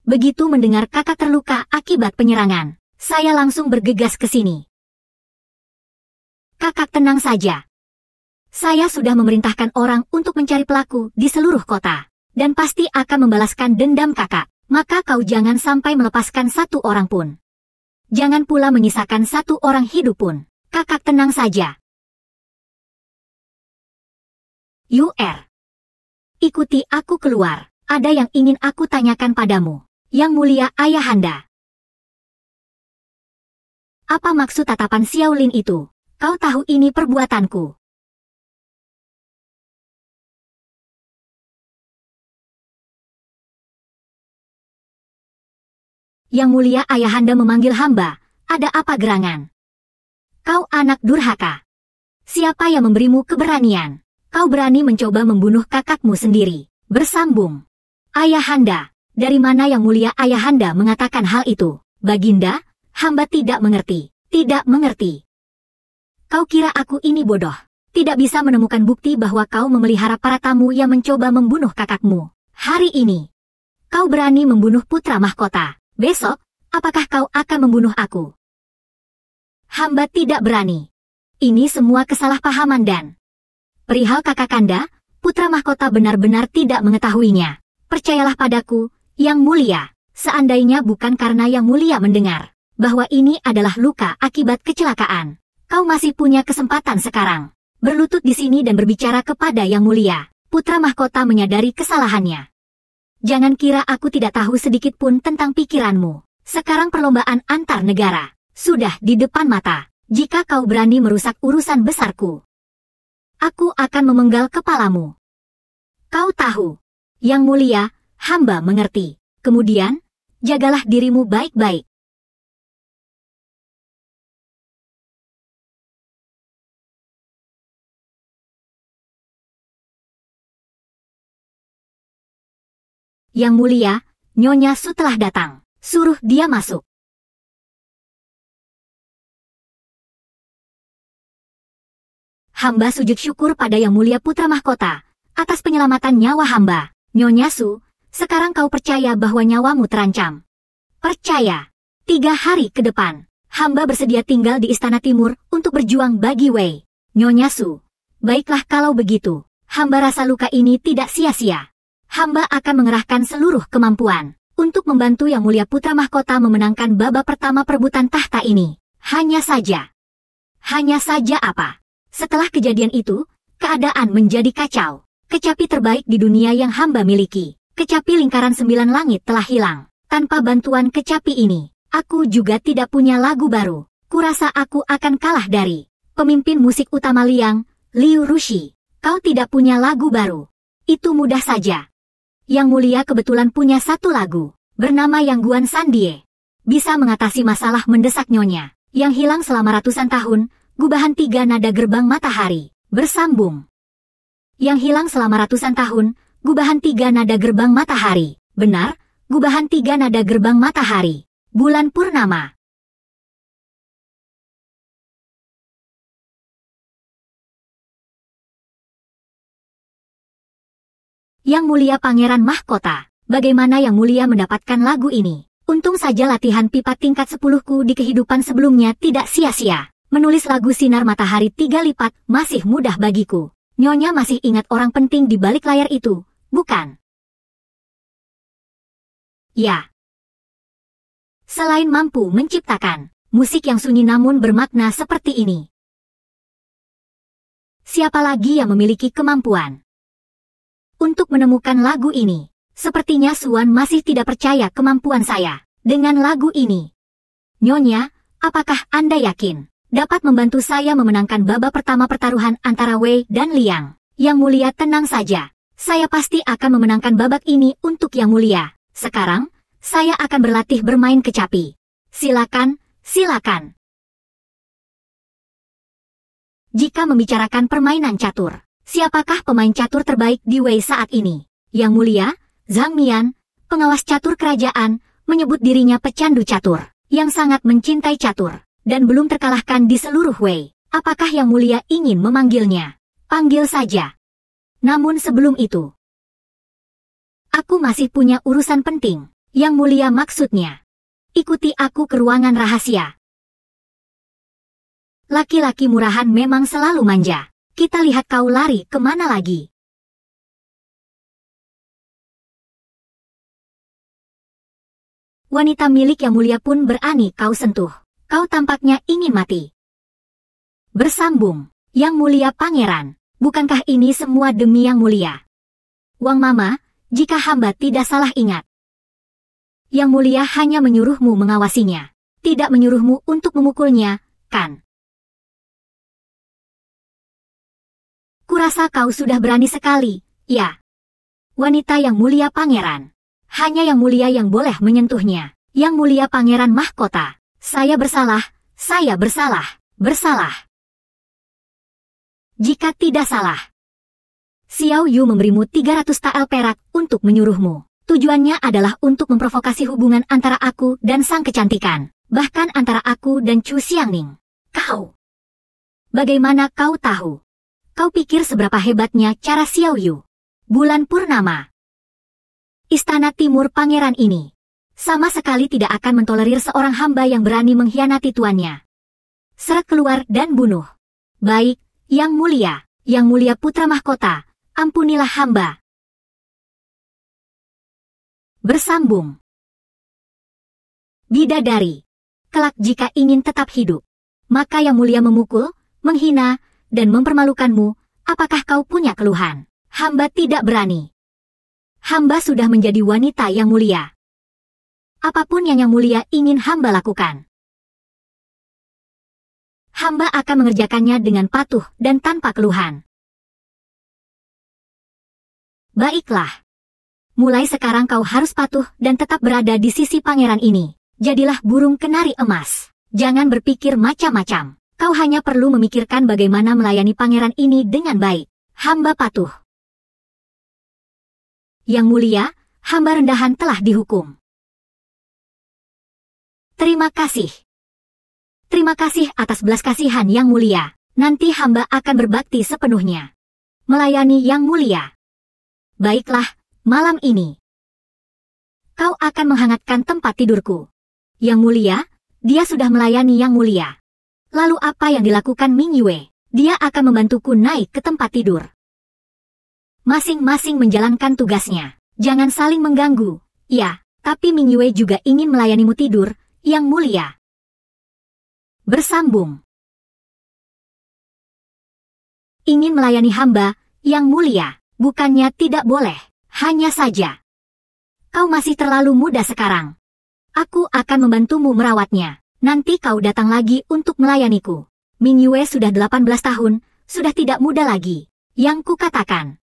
Begitu mendengar kakak terluka akibat penyerangan, saya langsung bergegas ke sini. Kakak tenang saja. Saya sudah memerintahkan orang untuk mencari pelaku di seluruh kota. Dan pasti akan membalaskan dendam kakak. Maka kau jangan sampai melepaskan satu orang pun. Jangan pula menyisakan satu orang hidup pun. Kakak tenang saja. UR. Ikuti aku keluar. Ada yang ingin aku tanyakan padamu. Yang Mulia Ayahanda. Apa maksud tatapan Xiaolin itu? Kau tahu ini perbuatanku. Yang Mulia Ayahanda memanggil hamba. Ada apa gerangan? Kau anak durhaka. Siapa yang memberimu keberanian? Kau berani mencoba membunuh kakakmu sendiri. Bersambung. Ayahanda, dari mana Yang Mulia Ayahanda mengatakan hal itu? Baginda, hamba tidak mengerti. Tidak mengerti. Kau kira aku ini bodoh? Tidak bisa menemukan bukti bahwa kau memelihara para tamu yang mencoba membunuh kakakmu. Hari ini, kau berani membunuh Putra Mahkota. Besok, apakah kau akan membunuh aku? Hamba tidak berani. Ini semua kesalahpahaman dan perihal kakakanda, Putra Mahkota benar-benar tidak mengetahuinya. Percayalah padaku, Yang Mulia, seandainya bukan karena Yang Mulia mendengar bahwa ini adalah luka akibat kecelakaan, kau masih punya kesempatan sekarang. Berlutut di sini dan berbicara kepada Yang Mulia. Putra Mahkota menyadari kesalahannya. Jangan kira aku tidak tahu sedikit pun tentang pikiranmu. Sekarang perlombaan antar negara sudah di depan mata. Jika kau berani merusak urusan besarku, aku akan memenggal kepalamu. Kau tahu, Yang Mulia, hamba mengerti. Kemudian, jagalah dirimu baik-baik. Yang Mulia, Nyonya Su telah datang. Suruh dia masuk. Hamba sujud syukur pada Yang Mulia Putra Mahkota atas penyelamatan nyawa hamba. Nyonya Su, sekarang kau percaya bahwa nyawamu terancam? Percaya. 3 hari ke depan, hamba bersedia tinggal di Istana Timur untuk berjuang bagi Wei. Nyonya Su, baiklah kalau begitu. Hamba rasa luka ini tidak sia-sia. Hamba akan mengerahkan seluruh kemampuan untuk membantu Yang Mulia Putra Mahkota memenangkan babak pertama perebutan tahta ini. Hanya saja apa? Setelah kejadian itu, keadaan menjadi kacau. Kecapi terbaik di dunia yang hamba miliki, kecapi lingkaran 9 langit telah hilang. Tanpa bantuan kecapi ini, aku juga tidak punya lagu baru. Kurasa aku akan kalah dari pemimpin musik utama Liang, Liu Rushi. Kau tidak punya lagu baru. Itu mudah saja. Yang Mulia kebetulan punya satu lagu, bernama Yang Guan Sandie. Bisa mengatasi masalah mendesak Nyonya, yang hilang selama ratusan tahun, gubahan 3 nada gerbang matahari, bersambung. Yang hilang selama ratusan tahun, gubahan 3 nada gerbang matahari, benar, gubahan 3 nada gerbang matahari, bulan purnama. Yang Mulia Pangeran Mahkota, bagaimana Yang Mulia mendapatkan lagu ini? Untung saja latihan pipa tingkat 10-ku di kehidupan sebelumnya tidak sia-sia. Menulis lagu Sinar Matahari 3 lipat masih mudah bagiku. Nyonya masih ingat orang penting di balik layar itu, bukan? Ya. Selain mampu menciptakan musik yang sunyi namun bermakna seperti ini, siapa lagi yang memiliki kemampuan untuk menemukan lagu ini? Sepertinya Suan masih tidak percaya kemampuan saya dengan lagu ini. Nyonya, apakah Anda yakin dapat membantu saya memenangkan babak pertama pertaruhan antara Wei dan Liang? Yang Mulia tenang saja. Saya pasti akan memenangkan babak ini untuk Yang Mulia. Sekarang, saya akan berlatih bermain kecapi. Silakan, silakan. Jika membicarakan permainan catur, siapakah pemain catur terbaik di Wei saat ini? Yang Mulia, Zhang Mian, pengawas catur kerajaan, menyebut dirinya pecandu catur, yang sangat mencintai catur, dan belum terkalahkan di seluruh Wei. Apakah Yang Mulia ingin memanggilnya? Panggil saja. Namun sebelum itu, aku masih punya urusan penting. Yang Mulia maksudnya. Ikuti aku ke ruangan rahasia. Laki-laki murahan memang selalu manja. Kita lihat kau lari kemana lagi. Wanita milik Yang Mulia pun berani kau sentuh. Kau tampaknya ingin mati. Bersambung. Yang Mulia Pangeran, bukankah ini semua demi Yang Mulia? Wang Mama, jika hamba tidak salah ingat, Yang Mulia hanya menyuruhmu mengawasinya, tidak menyuruhmu untuk memukulnya, kan? Kurasa kau sudah berani sekali, ya. Wanita Yang Mulia Pangeran. Hanya Yang Mulia yang boleh menyentuhnya. Yang Mulia Pangeran Mahkota. Saya bersalah, bersalah. Jika tidak salah, Xiao Yu memberimu 300 tael perak untuk menyuruhmu. Tujuannya adalah untuk memprovokasi hubungan antara aku dan sang kecantikan. Bahkan antara aku dan Chu Xiangning. Kau. Bagaimana kau tahu? Kau pikir seberapa hebatnya cara Xiao Yu? Bulan purnama. Istana Timur Pangeran ini sama sekali tidak akan mentolerir seorang hamba yang berani mengkhianati tuannya. Seret keluar dan bunuh. Baik, Yang Mulia Putra Mahkota, ampunilah hamba. Bersambung. Bidadari. Kelak jika ingin tetap hidup, maka Yang Mulia memukul, menghina, dan mempermalukanmu. Apakah kau punya keluhan? Hamba tidak berani. Hamba sudah menjadi wanita Yang Mulia. Apapun yang Yang Mulia ingin hamba lakukan, hamba akan mengerjakannya dengan patuh dan tanpa keluhan. Baiklah. Mulai sekarang kau harus patuh dan tetap berada di sisi pangeran ini. Jadilah burung kenari emas. Jangan berpikir macam-macam. Kau hanya perlu memikirkan bagaimana melayani pangeran ini dengan baik. Hamba patuh. Yang Mulia, hamba rendahan telah dihukum. Terima kasih. Terima kasih atas belas kasihan Yang Mulia. Nanti hamba akan berbakti sepenuhnya. Melayani Yang Mulia. Baiklah, malam ini kau akan menghangatkan tempat tidurku. Yang Mulia, dia sudah melayani Yang Mulia. Lalu apa yang dilakukan Ming Yue? Dia akan membantuku naik ke tempat tidur. Masing-masing menjalankan tugasnya. Jangan saling mengganggu. Ya, tapi Ming Yue juga ingin melayanimu tidur, Yang Mulia. Bersambung. Ingin melayani hamba, Yang Mulia, bukannya tidak boleh. Hanya saja kau masih terlalu muda sekarang. Aku akan membantumu merawatnya. Nanti kau datang lagi untuk melayaniku. Ming Yue sudah 18 tahun, sudah tidak muda lagi. Yang kukatakan.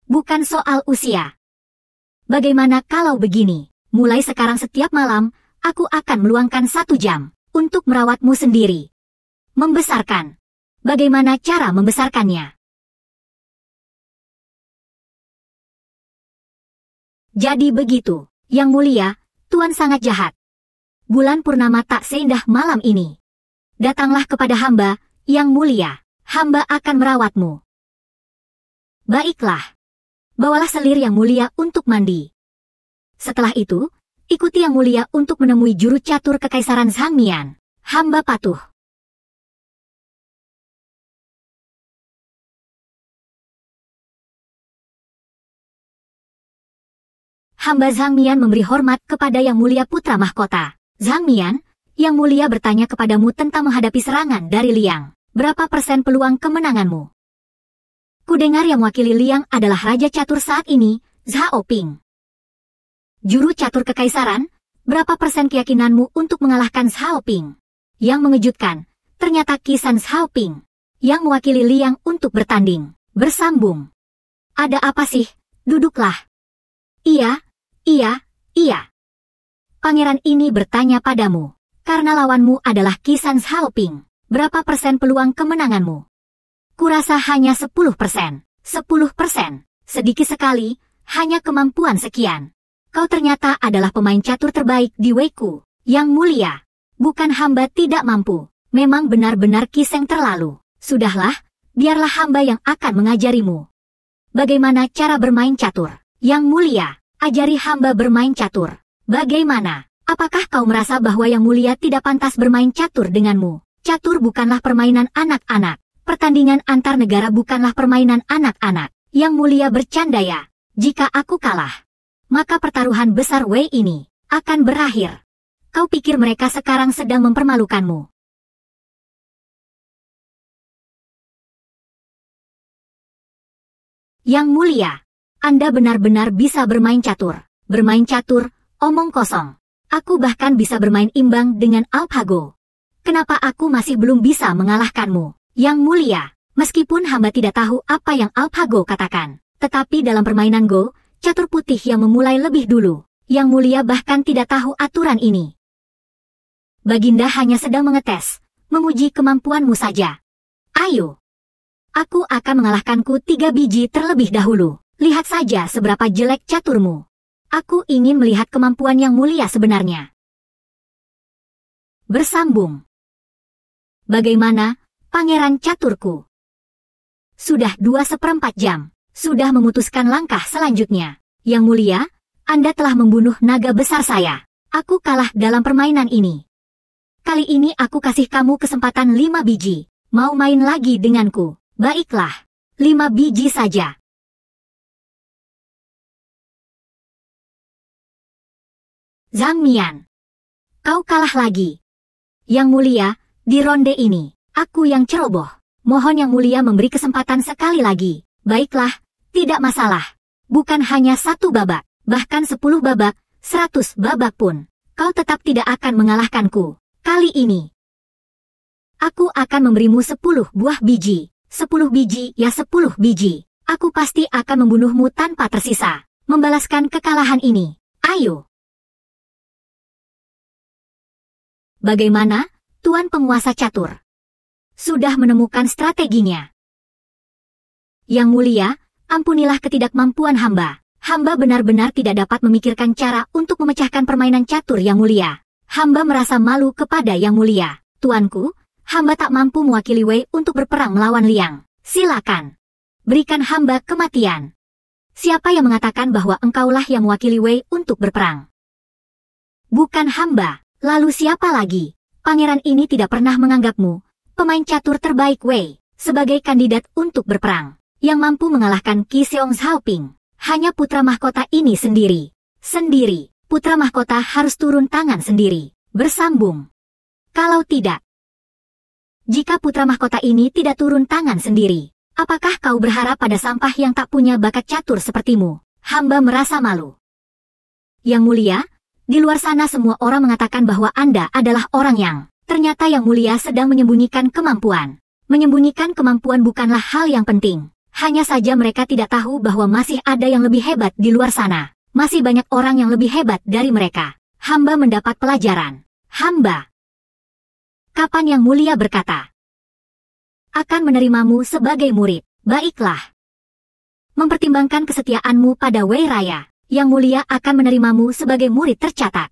Bukan soal usia. Bagaimana kalau begini? Mulai sekarang setiap malam, aku akan meluangkan 1 jam untuk merawatmu sendiri. Membesarkan. Bagaimana cara membesarkannya? Jadi begitu, Yang Mulia, Tuan sangat jahat. Bulan purnama tak seindah malam ini. Datanglah kepada hamba, Yang Mulia. Hamba akan merawatmu. Baiklah. Bawalah selir Yang Mulia untuk mandi. Setelah itu, ikuti Yang Mulia untuk menemui juru catur kekaisaran Zhang Mian. Hamba patuh. Hamba Zhang Mian memberi hormat kepada Yang Mulia Putra Mahkota. Zhang Mian, Yang Mulia bertanya kepadamu tentang menghadapi serangan dari Liang. Berapa persen peluang kemenanganmu? Kudengar yang mewakili Liang adalah Raja Catur saat ini, Zhao Ping. Juru catur kekaisaran, berapa persen keyakinanmu untuk mengalahkan Zhao Ping? Yang mengejutkan, ternyata Kisan Zhao Ping, yang mewakili Liang untuk bertanding, bersambung. Ada apa sih? Duduklah. Iya. Pangeran ini bertanya padamu, karena lawanmu adalah Kisan Zhao Ping. Berapa persen peluang kemenanganmu? Kurasa hanya 10%. 10%. Sedikit sekali, hanya kemampuan sekian. Kau ternyata adalah pemain catur terbaik di Weiku. Yang Mulia. Bukan hamba tidak mampu. Memang benar-benar Kiseng terlalu. Sudahlah, biarlah hamba yang akan mengajarimu. Bagaimana cara bermain catur? Yang Mulia, ajari hamba bermain catur. Bagaimana? Apakah kau merasa bahwa Yang Mulia tidak pantas bermain catur denganmu? Catur bukanlah permainan anak-anak. Pertandingan antar negara bukanlah permainan anak-anak. Yang Mulia bercanda ya. Jika aku kalah, maka pertaruhan besar Wei ini akan berakhir. Kau pikir mereka sekarang sedang mempermalukanmu? Yang Mulia, Anda benar-benar bisa bermain catur. Bermain catur, omong kosong. Aku bahkan bisa bermain imbang dengan Alpago. Kenapa aku masih belum bisa mengalahkanmu? Yang Mulia, meskipun hamba tidak tahu apa yang Alpago katakan, tetapi dalam permainan Go, catur putih yang memulai lebih dulu. Yang Mulia bahkan tidak tahu aturan ini. Baginda hanya sedang mengetes, memuji kemampuanmu saja. Ayo. Aku akan mengalahkanku 3 biji terlebih dahulu. Lihat saja seberapa jelek caturmu. Aku ingin melihat kemampuan Yang Mulia sebenarnya. Bersambung. Bagaimana, pangeran caturku? Sudah 2/4 jam. Sudah memutuskan langkah selanjutnya. Yang Mulia, Anda telah membunuh naga besar saya. Aku kalah dalam permainan ini. Kali ini aku kasih kamu kesempatan 5 biji. Mau main lagi denganku? Baiklah, 5 biji saja. Zhang Mian, kau kalah lagi. Yang Mulia, di ronde ini, aku yang ceroboh. Mohon Yang Mulia memberi kesempatan sekali lagi. Baiklah, tidak masalah. Bukan hanya 1 babak, bahkan 10 babak, 100 babak pun. Kau tetap tidak akan mengalahkanku. Kali ini, aku akan memberimu 10 buah biji. 10 biji ya 10 biji. Aku pasti akan membunuhmu tanpa tersisa. Membalaskan kekalahan ini. Ayo. Bagaimana, Tuan Penguasa Catur? Sudah menemukan strateginya? Yang Mulia, ampunilah ketidakmampuan hamba. Hamba benar-benar tidak dapat memikirkan cara untuk memecahkan permainan catur Yang Mulia. Hamba merasa malu kepada Yang Mulia. Tuanku, hamba tak mampu mewakili Wei untuk berperang melawan Liang. Silakan. Berikan hamba kematian. Siapa yang mengatakan bahwa engkaulah yang mewakili Wei untuk berperang? Bukan hamba. Lalu siapa lagi? Pangeran ini tidak pernah menganggapmu, pemain catur terbaik Wei, sebagai kandidat untuk berperang, yang mampu mengalahkan Qi Seong Zhao Ping. Hanya putra mahkota ini sendiri. Sendiri, putra mahkota harus turun tangan sendiri. Bersambung. Kalau tidak, jika putra mahkota ini tidak turun tangan sendiri, apakah kau berharap pada sampah yang tak punya bakat catur sepertimu? Hamba merasa malu. Yang Mulia, Di luar sana semua orang mengatakan bahwa Anda adalah orang yang ternyata Yang Mulia sedang menyembunyikan kemampuan. Menyembunyikan kemampuan bukanlah hal yang penting. Hanya saja mereka tidak tahu bahwa masih ada yang lebih hebat di luar sana. Masih banyak orang yang lebih hebat dari mereka. Hamba mendapat pelajaran. Hamba. Kapan Yang Mulia berkata, akan menerimamu sebagai murid. Baiklah. Mempertimbangkan kesetiaanmu pada Wei Raya, Yang Mulia akan menerimamu sebagai murid tercatat.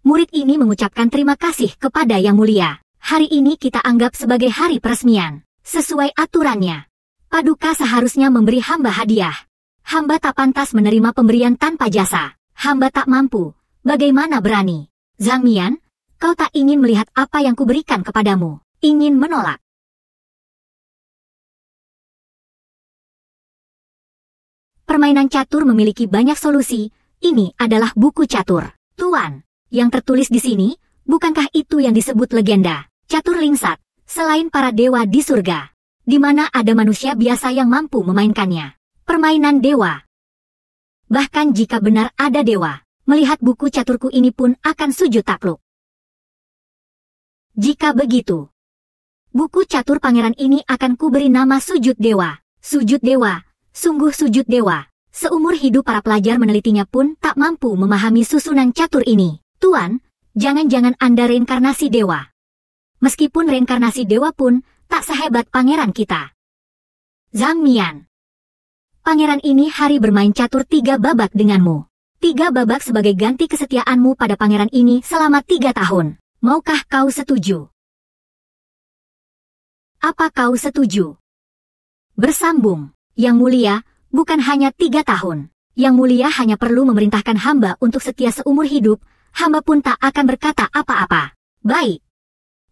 Murid ini mengucapkan terima kasih kepada Yang Mulia. Hari ini kita anggap sebagai hari peresmian. Sesuai aturannya, Paduka seharusnya memberi hamba hadiah. Hamba tak pantas menerima pemberian tanpa jasa. Hamba tak mampu. Bagaimana berani? Zhang Mian, kau tak ingin melihat apa yang kuberikan kepadamu. Ingin menolak. Permainan catur memiliki banyak solusi. Ini adalah buku catur. Tuan, yang tertulis di sini, bukankah itu yang disebut legenda catur Lingsat, selain para dewa di surga, di mana ada manusia biasa yang mampu memainkannya? Permainan dewa. Bahkan jika benar ada dewa, melihat buku caturku ini pun akan sujud takluk. Jika begitu, buku catur pangeran ini akan kuberi nama Sujud Dewa. Sujud Dewa, sungguh sujud dewa. Seumur hidup para pelajar menelitinya pun tak mampu memahami susunan catur ini. Tuan, jangan-jangan Anda reinkarnasi dewa. Meskipun reinkarnasi dewa pun tak sehebat pangeran kita. Zhang Mian. Pangeran ini hari bermain catur 3 babak denganmu. 3 babak sebagai ganti kesetiaanmu pada pangeran ini selama 3 tahun. Maukah kau setuju? Apa kau setuju? Bersambung. Yang Mulia, bukan hanya 3 tahun. Yang Mulia hanya perlu memerintahkan hamba untuk setia seumur hidup. Hamba pun tak akan berkata apa-apa. Baik.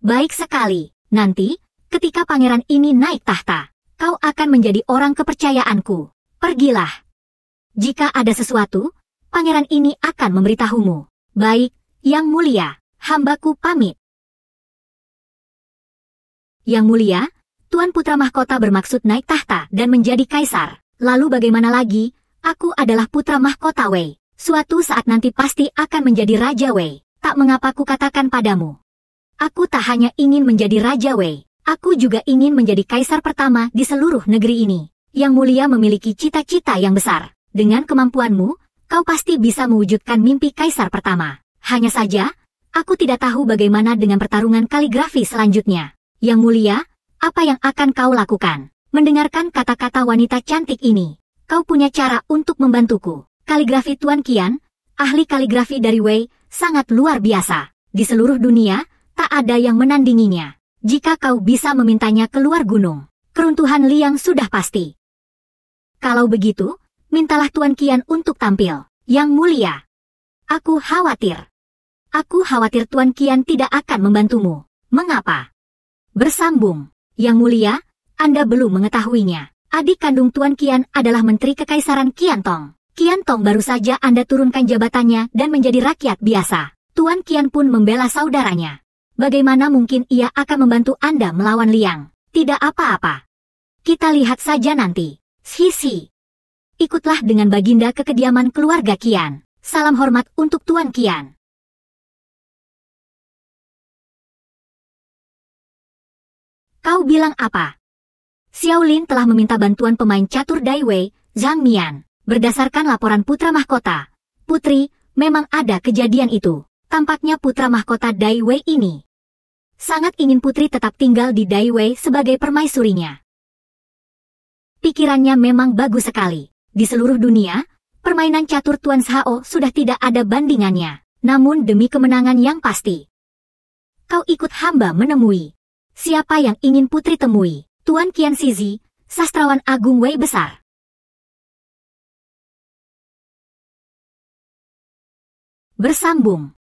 Baik sekali. Nanti, ketika pangeran ini naik tahta, kau akan menjadi orang kepercayaanku. Pergilah. Jika ada sesuatu, pangeran ini akan memberitahumu. Baik, Yang Mulia, hambaku pamit. Yang Mulia, Tuan Putra Mahkota bermaksud naik tahta dan menjadi kaisar. Lalu bagaimana lagi? Aku adalah Putra Mahkota Wei. Suatu saat nanti pasti akan menjadi Raja Wei. Tak mengapa ku katakan padamu. Aku tak hanya ingin menjadi Raja Wei. Aku juga ingin menjadi kaisar pertama di seluruh negeri ini. Yang Mulia memiliki cita-cita yang besar. Dengan kemampuanmu, kau pasti bisa mewujudkan mimpi kaisar pertama. Hanya saja, aku tidak tahu bagaimana dengan pertarungan kaligrafi selanjutnya. Yang Mulia, apa yang akan kau lakukan? Mendengarkan kata-kata wanita cantik ini, kau punya cara untuk membantuku. Kaligrafi Tuan Qian, ahli kaligrafi dari Wei, sangat luar biasa. Di seluruh dunia, tak ada yang menandinginya. Jika kau bisa memintanya keluar gunung, keruntuhan liang sudah pasti. Kalau begitu, mintalah Tuan Qian untuk tampil. Yang Mulia, aku khawatir. Aku khawatir Tuan Qian tidak akan membantumu. Mengapa? Bersambung. Yang Mulia, Anda belum mengetahuinya. Adik kandung Tuan Qian adalah Menteri Kekaisaran Qiantong. Qiantong baru saja Anda turunkan jabatannya dan menjadi rakyat biasa. Tuan Qian pun membela saudaranya. Bagaimana mungkin ia akan membantu Anda melawan Liang? Tidak apa-apa. Kita lihat saja nanti. Sisi. Ikutlah dengan Baginda ke kediaman keluarga Qian. Salam hormat untuk Tuan Qian. Kau bilang apa? Xiaolin telah meminta bantuan pemain catur Dai Wei, Zhang Mian. Berdasarkan laporan Putra Mahkota, Putri, memang ada kejadian itu. Tampaknya Putra Mahkota Dai Wei ini sangat ingin Putri tetap tinggal di Dai Wei sebagai permaisurinya. Pikirannya memang bagus sekali. Di seluruh dunia, permainan catur Tuan Shao sudah tidak ada bandingannya. Namun demi kemenangan yang pasti, kau ikut hamba menemui. Siapa yang ingin Putri temui? Tuan Qian Shizi, sastrawan agung Wei besar. Bersambung.